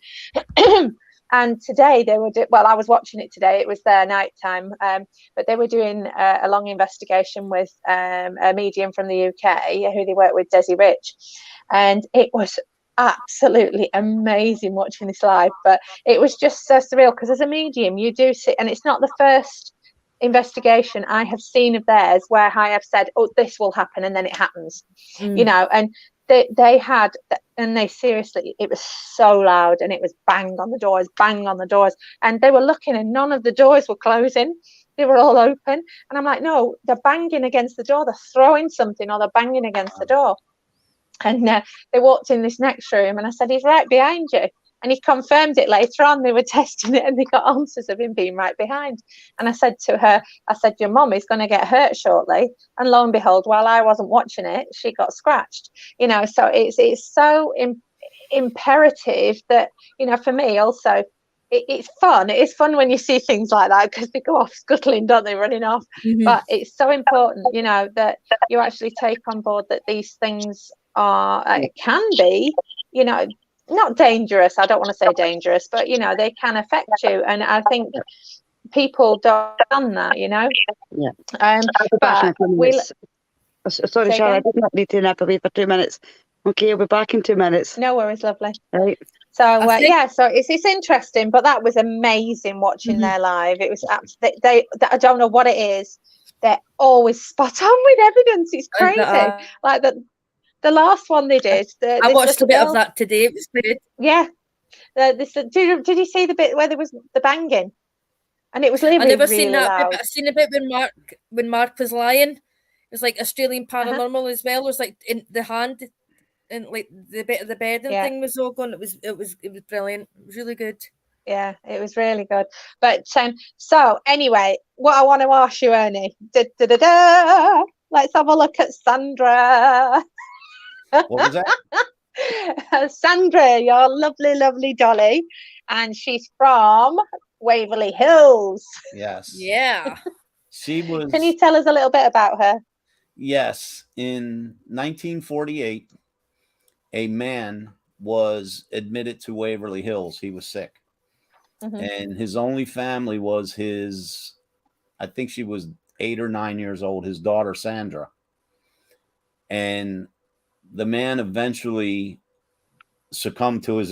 A: And today they were I was watching it today. It was their night time, but they were doing a long investigation with a medium from the UK who they work with, Desi Rich, and it was absolutely amazing watching this live, but it was just so surreal because as a medium you do see, and it's not the first investigation I have seen of theirs where I have said, oh, this will happen, and then it happens. You know, and they had, and they seriously, it was so loud, and it was bang on the doors, and they were looking and none of the doors were closing. They were all open, and I'm like, no, they're banging against the door, they're throwing something, or they're banging against the door. And they walked in this next room, and I said, he's right behind you. And he confirmed it later on. They were testing it, and they got answers of him being right behind. And I said to her, your mum is going to get hurt shortly. And lo and behold, while I wasn't watching it, she got scratched. You know, so it's so imperative that, you know, for me also, it's fun. It's fun when you see things like that because they go off scuttling, don't they, running off. But it's so important, you know, that you actually take on board that these things are can be, you know, not dangerous. I don't want to say dangerous, but you know, they can affect you. And I think people don't understand that, you know.
C: Yeah.
A: But
C: sorry, Charlotte, I didn't need to nap away for 2 minutes. Okay, I'll be back in 2 minutes.
A: No worries, lovely.
C: Right.
A: So so it's interesting, but that was amazing watching their live. It was absolutely, I don't know what it is. They're always spot on with evidence. It's crazy. Like the last one they did.
E: I watched a bit of that today. It was good.
A: Yeah. Did you see the bit where there was the banging? And it was really,
E: I never
A: really
E: seen that
A: loud.
E: bit, but I seen a bit when Mark was lying. It was like Australian Paranormal as well. It was like in the hand and like the bit of the bed and thing was all going. It was brilliant. It was really good.
A: Yeah, it was really good. But so anyway, what I want to ask you, Ernie, let's have a look at Sandra.
D: What was that?
A: Sandra, your lovely, lovely dolly, and she's from Waverly Hills.
D: Yes.
E: Yeah.
D: She was.
A: Can you tell us a little bit about her?
D: Yes. In 1948, a man was admitted to Waverly Hills. He was sick. And his only family was I think she was 8 or 9 years old, his daughter, Sandra. And the man eventually succumbed to his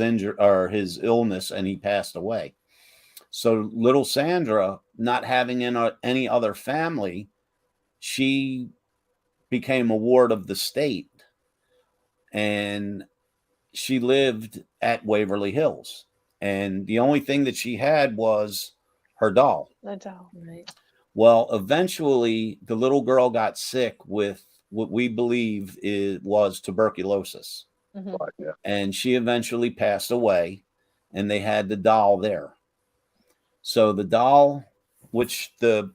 D: illness, and he passed away. So little Sandra, not having any other family, she became a ward of the state, and she lived at Waverly Hills. And the only thing that she had was her doll.
A: The doll, right.
D: Well, eventually the little girl got sick with what we believe was tuberculosis. And she eventually passed away, and they had the doll there. So the doll, which the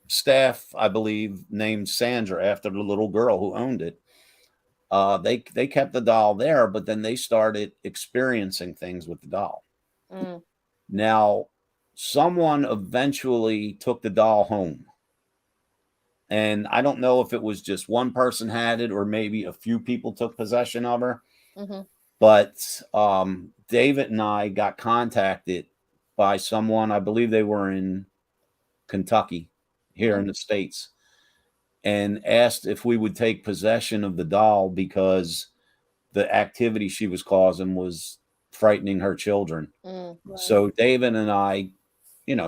D: staff, I believe, named Sandra after the little girl who owned it, they kept the doll there, but then they started experiencing things with the doll. Now, someone eventually took the doll home. And I don't know if it was just one person had it or maybe a few people took possession of her. But David and I got contacted by someone, I believe they were in Kentucky, here in the States, and asked if we would take possession of the doll because the activity she was causing was frightening her children.
A: Right.
D: So David and I,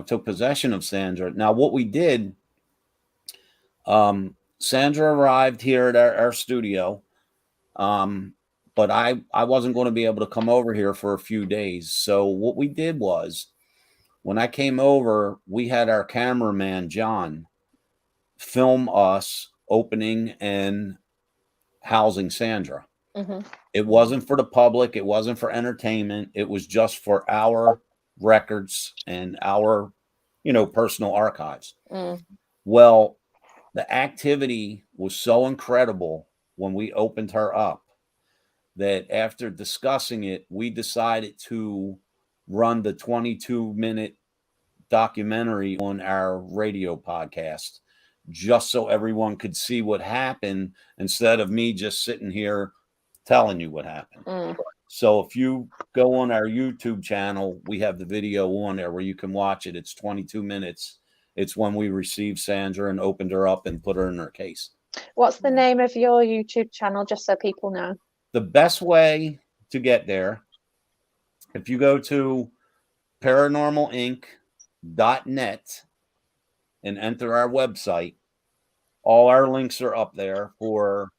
D: took possession of Sandra. Now, what we did, Sandra arrived here at our studio, but I wasn't going to be able to come over here for a few days. So what we did was, when I came over, we had our cameraman, John, film us opening and housing Sandra. It wasn't for the public. It wasn't for entertainment. It was just for our records and our, personal archives. Well, the activity was so incredible when we opened her up that after discussing it, we decided to run the 22-minute documentary on our radio podcast, just so everyone could see what happened instead of me just sitting here telling you what happened. So if you go on our YouTube channel, we have the video on there where you can watch it. It's 22 minutes. It's when we received Sandra and opened her up and put her in her case.
A: What's the name of your YouTube channel, just so people know?
D: The best way to get there. If you go to paranormalinc.net and enter our website, all our links are up there for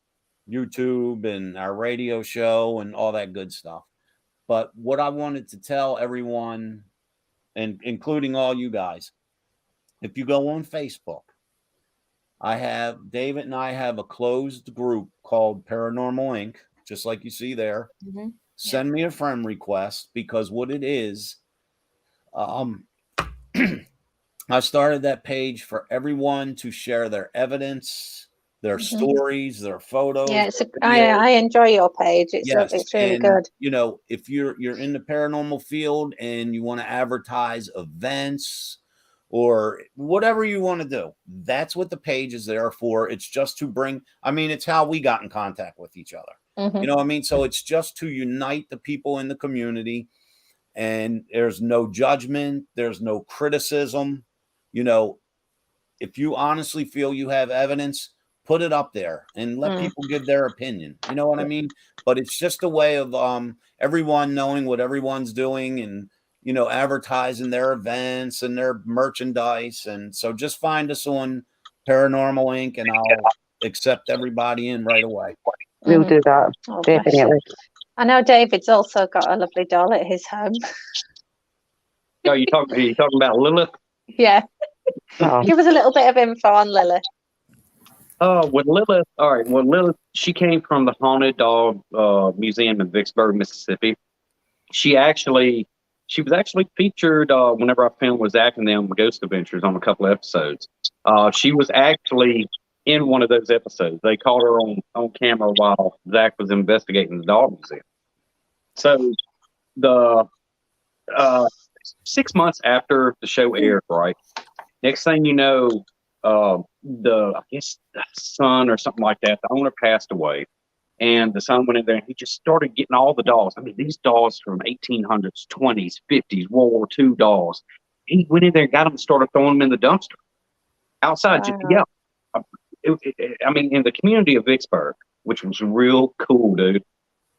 D: YouTube and our radio show and all that good stuff. But what I wanted to tell everyone, and including all you guys, if you go on Facebook, David and I have a closed group called Paranormal Inc., just like you see there.
E: Mm-hmm.
D: Send me a friend request, because what it is, I started that page for everyone to share their evidence, their stories, their photos.
A: Yeah, I enjoy your page. It's really
D: and,
A: good.
D: You know, if you're in the paranormal field and you want to advertise events or whatever you want to do, that's what the page is there for. It's just to bring, I mean, it's how we got in contact with each other. You know what I mean? So it's just to unite the people in the community, and there's no judgment. There's no criticism. You know, if you honestly feel you have evidence, put it up there and let people give their opinion. You know what I mean? But it's just a way of everyone knowing what everyone's doing, and, you know, advertising their events and their merchandise. And so just find us on Paranormal Inc. and I'll accept everybody in right away.
C: We'll do that.
A: Oh,
C: Definitely.
A: I know David's also got a lovely doll at his home.
B: Oh, you talking about Lilith?
A: Yeah.
C: Oh.
A: Give us a little bit of info on Lilith.
B: With Lilith, all right. Well, Lilith, she came from the Haunted Dog Museum in Vicksburg, Mississippi. She was actually featured whenever I filmed with Zach and them Ghost Adventures on a couple of episodes. She was actually in one of those episodes. They caught her on camera while Zach was investigating the dog museum. So the 6 months after the show aired, right? Next thing you know, I guess the son or something like that, the owner passed away. And the son went in there and he just started getting all the dolls. I mean, these dolls from 1800s, 20s, 50s, World War II dolls. He went in there and got them and started throwing them in the dumpster. Outside,
A: Wow.
B: I mean, in the community of Vicksburg, which was real cool, dude.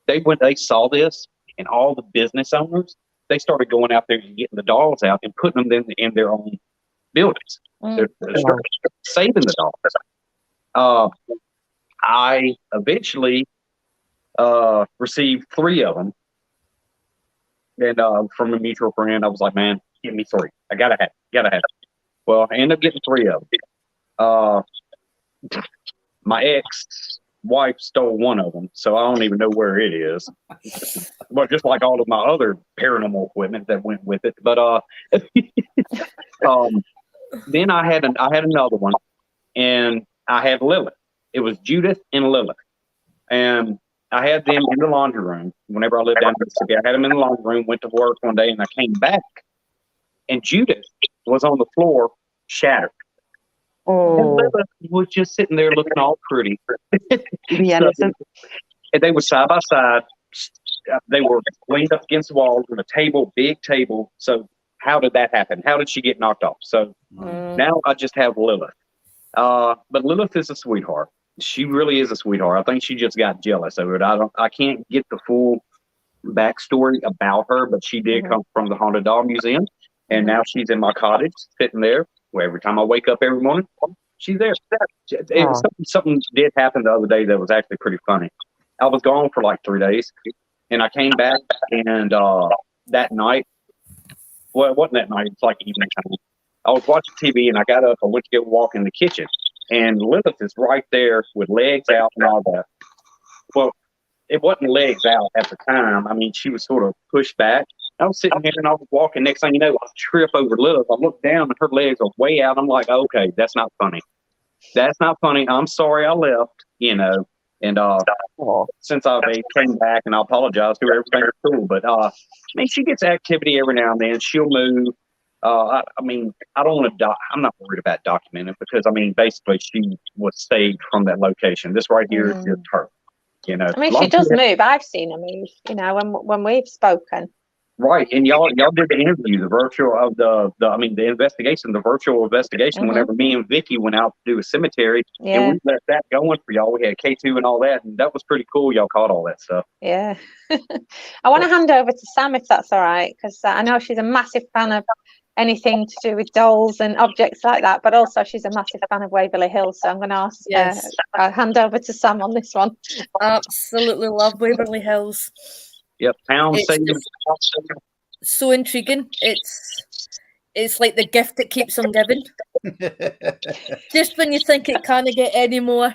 B: They saw this, and all the business owners, they started going out there and getting the dolls out and putting them in their own buildings. They're saving the dolls. I eventually received 3 of them, and from a mutual friend, I was like, "Man, give me 3. I gotta have it." Well, I ended up getting 3 of them. My ex-wife stole one of them, so I don't even know where it is. But just like all of my other paranormal equipment that went with it. But then I had another one, and I had Lilith. It was Judith and Lilith, and I had them in the laundry room whenever I lived down in Mississippi. I had them in the laundry room. Went to work one day, and I came back, and Judith was on the floor, shattered. And Lilith was just sitting there looking all pretty.
C: Innocent.
B: And they were side by side. They were leaned up against the wall on a table, big table. So how did that happen? How did she get knocked off? So now I just have Lilith. But Lilith is a sweetheart. She really is a sweetheart. I think she just got jealous of it. I can't get the full backstory about her, but she did come from the Haunted Dog Museum, and now she's in my cottage, sitting there. Where every time I wake up every morning, she's there. Something did happen the other day that was actually pretty funny. I was gone for like 3 days, and I came back, and that night, well, it wasn't that night. It's like evening time. I was watching TV, and I got up. I went to go walk in the kitchen, and Lilith is right there with legs out and all that. Well, it wasn't legs out at the time. I mean, she was sort of pushed back. I was sitting here and I was walking. Next thing you know, I trip over Lilith. I look down and her legs are way out. I'm like, okay, that's not funny. That's not funny. I'm sorry I left, you know. And since I came back, and I apologize to her, everything's cool. But I mean, she gets activity every now and then. She'll move. I mean, I don't want to. I'm not worried about documenting because I mean, basically, she was saved from that location. This right here is just her. You know.
A: I mean, she does move. I've seen her move. You know, when we've spoken.
B: Right, and y'all did the interview, the virtual of the investigation, the virtual investigation.
A: Mhm.
B: Whenever me and Vicky went out to do a cemetery, and
A: Yeah,
B: we let that going for y'all. We had K2 and all that, and that was pretty cool. Y'all caught all that stuff.
A: yeah. I want to hand over to Sam if that's all right, because I know she's a massive fan of anything to do with dolls and objects like that, but also she's a massive fan of Waverly Hills. So I'm going to ask,
E: Yes.
A: I'll hand over to Sam on this one.
E: Absolutely love Waverly Hills.
B: Yep, pound
E: It's
B: saving.
E: So intriguing. It's like the gift that keeps on giving. Just when you think it can't get any more,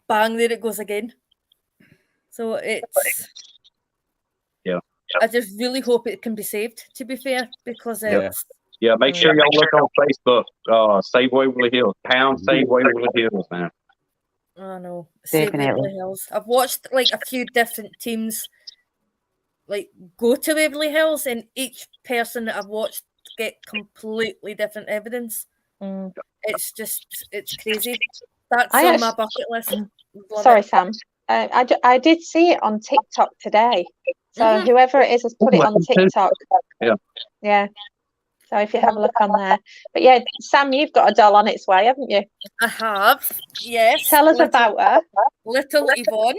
E: bang, there it goes again. So it's
B: Yeah.
E: I just really hope it can be saved, to be fair, because it's
B: Yeah, make sure y'all look on Facebook. Save Waverly Hills. Pound save Waverly Hills, man.
E: I know. Save
C: Definitely.
E: Waverly Hills. I've watched like a few different teams like go to Waverly Hills, and each person that I've watched get completely different evidence.
A: Mm.
E: It's crazy. That's
A: I
E: on my
A: actu-
E: bucket list. Love
A: Sorry,
E: it.
A: Sam. I did see it on TikTok today. So
E: Mhm.
A: whoever it is has put it on TikTok.
B: Yeah.
A: Yeah. So if you have a look on there. But yeah, Sam, you've got a doll on its way, haven't you?
E: I have. Yes.
A: Tell us about her.
E: Little Yvonne.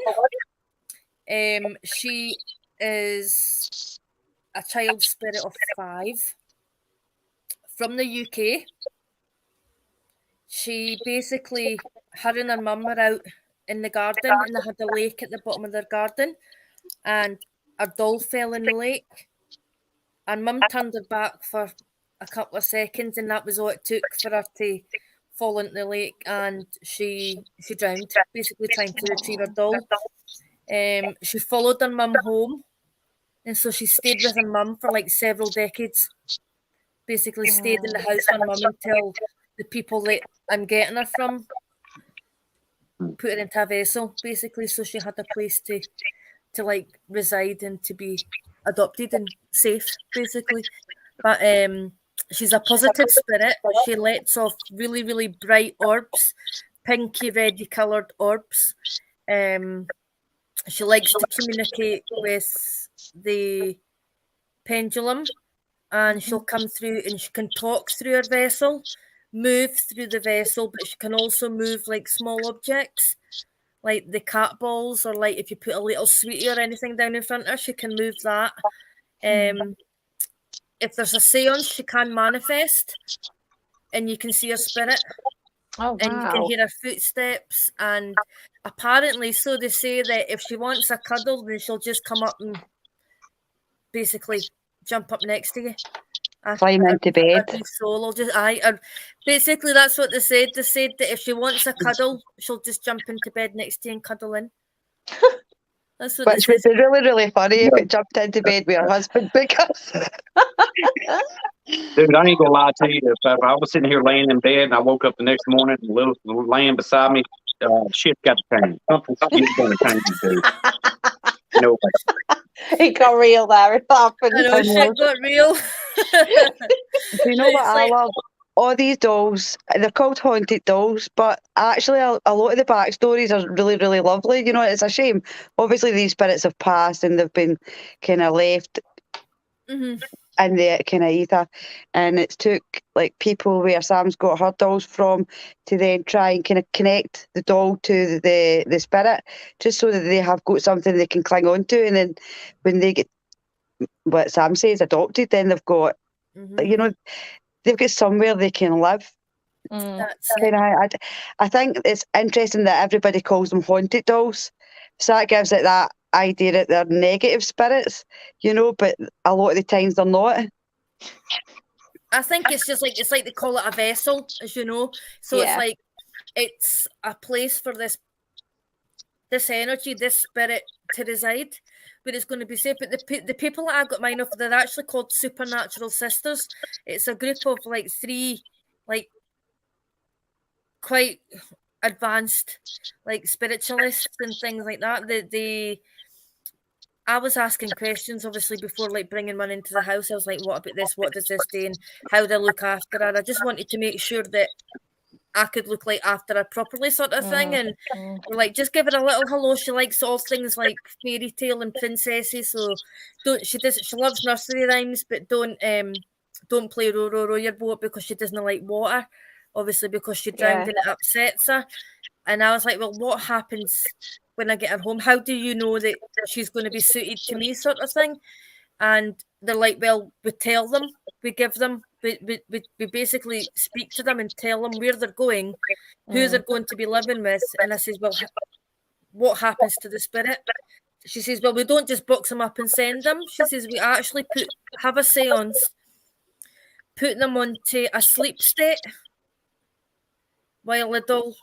E: She is a child spirit of 5 from the UK. She basically, her and her mum were out in the garden, and they had a lake at the bottom of their garden, and a doll fell in the lake, and mum turned her back for a couple of seconds, and that was all it took for her to fall into the lake, and she drowned, basically trying to retrieve her doll. She followed her mum home, and so she stayed with her mum for like several decades. Basically stayed in the house with her mum until the people that I'm getting her from put her into a vessel, basically, so she had a place to like reside and to be adopted and safe, basically. But she's a positive spirit. She lets off really, really bright orbs, pinky reddy coloured orbs. She likes to communicate with the pendulum, and she'll come through and she can talk through her vessel, move through the vessel, but she can also move like small objects, like the cat balls, or like if you put a little sweetie or anything down in front of her, she can move that. If there's a seance, she can manifest, and you can see her spirit.
A: Oh,
E: And you can
A: wow.
E: hear her footsteps, and apparently, so they say that if she wants a cuddle, then she'll just come up and basically jump up next to you.
C: Climb into bed.
E: Soul, basically that's what they said. They said that if she wants a cuddle, she'll just jump into bed next to you and cuddle in. That's what
C: Which
E: they
C: would
E: said.
C: be really, really funny if it jumped into bed with her husband because
B: Dude, I ain't gonna lie to you. If I was sitting here laying in bed and I woke up the next morning and Lil laying beside me, shit got to change. Something's going to change, dude. No,
A: It got real there. It happened.
E: I know, shit got real.
C: do you know what
E: It's
C: I
E: like-
C: love? All these dolls, they're called haunted dolls, but actually a lot of the backstories are really, really lovely. You know, it's a shame. Obviously, these spirits have passed and they've been kind of left
E: Mhm.
C: in the kind of ether, and it's took like people where Sam's got her dolls from to then try and kind of connect the doll to the spirit, just so that they have got something they can cling on to, and then when they get what Sam says adopted, then they've got you know, they've got somewhere they can live.
E: That's
C: And
E: it.
C: I think it's interesting that everybody calls them haunted dolls, so that gives it that idea that they're negative spirits, you know, but a lot of the times they're not.
E: I think it's like they call it a vessel, as you know. So
A: Yeah.
E: it's like it's a place for this energy, this spirit to reside, but it's going to be safe. But the people that I got mine of, they're actually called Supernatural Sisters. It's a group of like 3 like quite advanced like spiritualists and things like that. I was asking questions obviously before like bringing one into the house. I was like, what about this? What does this do? And how do I look after her? I just wanted to make sure that I could look like after her properly, sort of thing. And we're like, just give her a little hello. She likes all things like fairy tale and princesses, so she loves nursery rhymes, but don't play row row row your boat because she doesn't like water, obviously because she drowned and it upsets her. And I was like, well, what happens when I get her home? How do you know that she's going to be suited to me, sort of thing? And they're like, well, we tell them, we give them, we basically speak to them and tell them where they're going, who they're going to be living with. And I says, well, what happens to the spirit? She says, well, we don't just box them up and send them. She says, we actually have a seance, put them onto a sleep state while the doll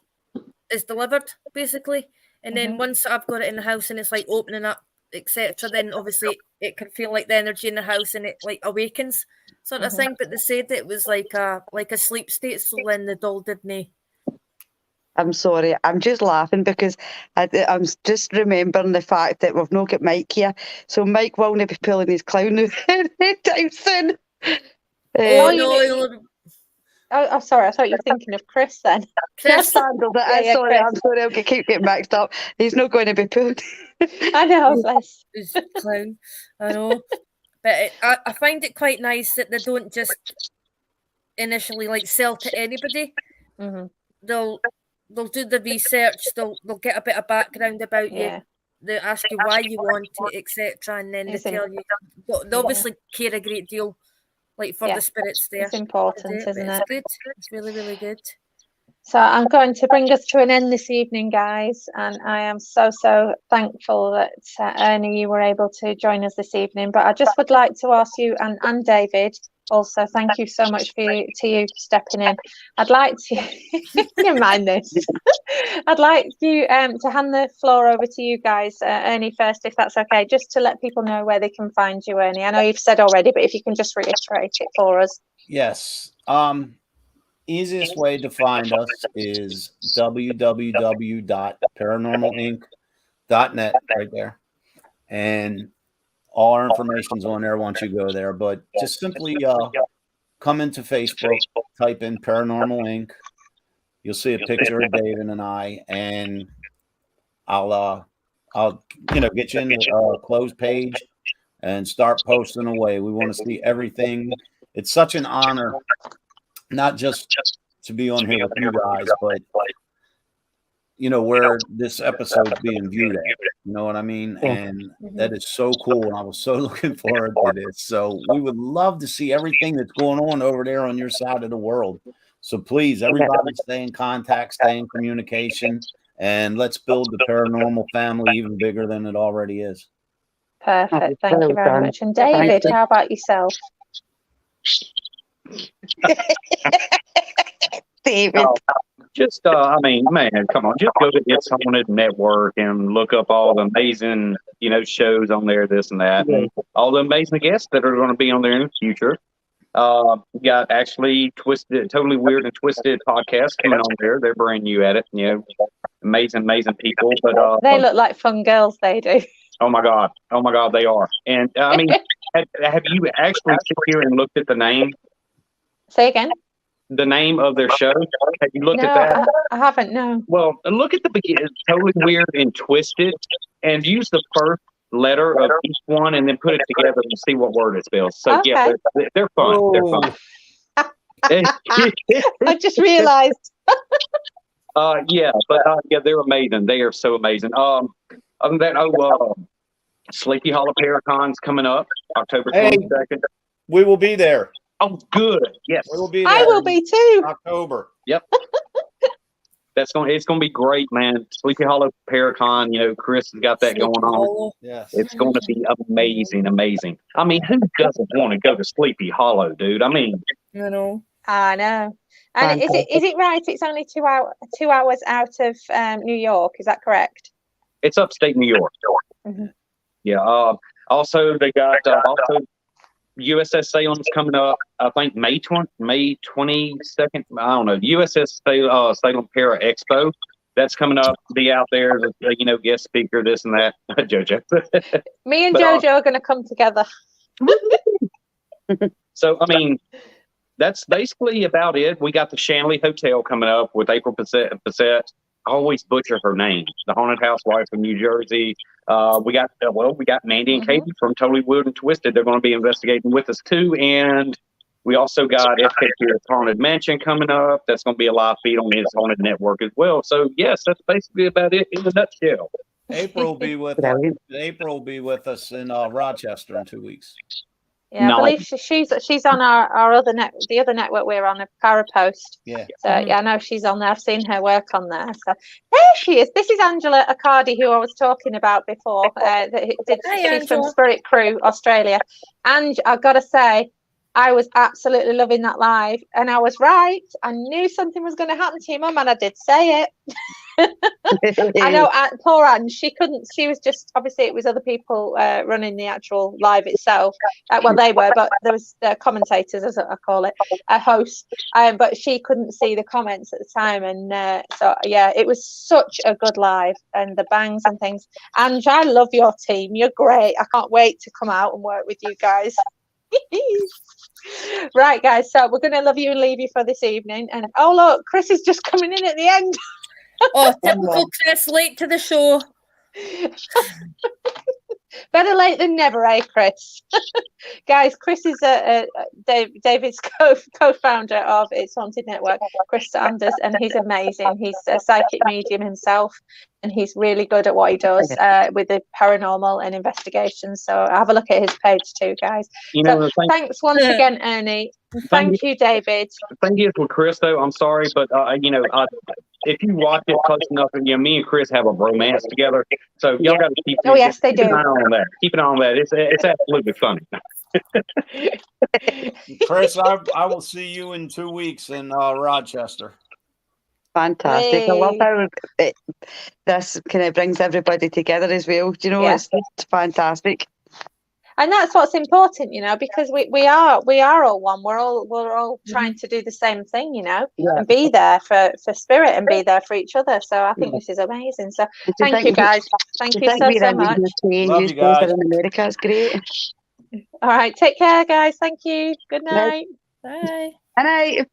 E: is delivered, basically. And then once I've got it in the house and it's like opening up, etc., then obviously it can feel like the energy in the house and it like awakens, sort of thing. But they said it was like a sleep state, so then the doll didn't.
C: I'm sorry, I'm just laughing because I'm just remembering the fact that we've not got Mike here, so Mike will not be pulling his clown anytime soon.
A: Oh, sorry, I thought you were thinking of Chris then.
C: Chris Sandals. Sorry, I'm sorry, I'll keep getting mixed up. He's not going to be pulled.
A: I know, bless.
E: He's a clown, I know. But I find it quite nice that they don't just initially like sell to anybody. They'll do the research. They'll get a bit of background about you. They ask you why you want it, etc., and then they tell you. They obviously care a great deal, like for the spirits there.
A: It's important, isn't it?
E: It's good. It's really, really good.
A: So I'm going to bring us to an end this evening, guys, and I am so thankful that Ernie, you were able to join us this evening. But I just would like to ask you and David also, thank you so much to you stepping in. I'd like to you mind this. I'd like you to hand the floor over to you guys, Ernie first, if that's okay, just to let people know where they can find you, Ernie. I know you've said already, but if you can just reiterate it for us.
D: Yes. Easiest way to find us is www.paranormalinc.net right there. And all our information's on there once you go there. But just simply come into Facebook, type in Paranormal Inc. You'll see a picture of David and I, and I'll get you in the closed page and start posting away. We want to see everything. It's such an honor, not just to be on here with you guys, but where this episode's being viewed at. You know what I mean? And that is so cool. And I was so looking forward to this. So we would love to see everything that's going on over there on your side of the world. So please, everybody stay in contact, stay in communication, and let's build the paranormal family even bigger than it already is.
A: Perfect. Thank you very much. And David, how about yourself?
C: David.
B: Just, I mean, man, come on, just go to It's Haunted Network and look up all the amazing, shows on there, this and that, and all the amazing guests that are going to be on there in the future. We got actually Totally Weird and Twisted podcast coming on there. They're brand new at it, amazing people. But
A: they look like fun girls, they do.
B: Oh my God, they are. And I mean, have you actually sit here and looked at the name?
A: Say again.
B: The name of their show? Have you looked at that?
A: I haven't, no.
B: Well, look at the beginning, Totally Weird and Twisted, and use the first letter of each one and then put it together and see what word it spells. So,
A: okay.
B: They're fun. Oh. They're fun.
A: I just realized.
B: They're amazing. They are so amazing. Other than that, Sleepy Hollow Paracon's coming up October 22nd.
D: We will be there.
B: Oh, good. Yes,
D: we will be there.
A: I will be too.
D: October.
B: Yep. It's going to be great, man. Sleepy Hollow Paracon, Chris has got that going on.
D: Yes.
B: It's going to be amazing. I mean, who doesn't want to go to Sleepy Hollow, dude? I mean,
E: I know.
A: And is it right? It's only 2 hours out of New York. Is that correct?
B: It's upstate New York.
A: Mm-hmm.
B: Yeah. Also, they got USS Salem's coming up, I think May 22nd. I don't know. USS Salem Para Expo. That's coming up. Be out there, guest speaker, this and that. JoJo.
A: Me and JoJo are going to come together.
B: So, I mean, that's basically about it. We got the Shanley Hotel coming up with April Bissett. I always butcher her name. The Haunted Housewife from New Jersey. We got Mandy and Katie from Totally Weird and Twisted. They're going to be investigating with us too. And we also got FKT's Haunted Mansion coming up. That's going to be a live feed on his Haunted Network as well. So yes, that's basically about it in a nutshell.
D: April will be with us. April will be with us in Rochester in 2 weeks.
A: Yeah, I believe she's on our other the other network we're on, a Parapost.
D: Yeah.
A: So yeah, I know she's on there. I've seen her work on there. So there she is. This is Angela Accardi, who I was talking about before. She's from Spirit Crew Australia, and I've got to say, I was absolutely loving that live, and I was right. I knew something was going to happen to you, Mum, and I did say it. I know poor Anne, she couldn't, she was just, obviously it was other people running the actual live itself. Well, they were, but there was commentators, as I call it, a host, but she couldn't see the comments at the time. And so, yeah, it was such a good live, and the bangs and things. And I love your team. You're great. I can't wait to come out and work with you guys. Right, guys, so we're going to love you and leave you for this evening. And oh, look, Chris is just coming in at the end.
E: Oh, typical Chris, late to the show.
A: Better late than never, eh, Chris? Guys, Chris is David's co-founder of It's Haunted Network, Chris Sanders, and he's amazing. He's a psychic medium himself, and he's really good at what he does with the paranormal and investigations. So have a look at his page too, guys. Thanks once again, Ernie. Thank you, David.
B: Thank you for Chris, though. I'm sorry, but if you watch it close enough, me and Chris have a bromance together, so y'all got to keep.
A: Oh yes, they do.
B: Keep an eye on that. Keep an eye on that. It's absolutely funny.
D: Chris, I will see you in 2 weeks in Rochester.
C: Fantastic. I love how this kind of brings everybody together as well. Do you know, it's fantastic.
A: And that's what's important, because we are all one. We're all trying to do the same thing, and be there for spirit and be there for each other. So I think this is amazing. So thank you, guys. Thank you so much.
D: Love you guys.
C: In America, it's great.
A: All right, take care, guys. Thank you. Good night.
E: Bye.
C: Good night.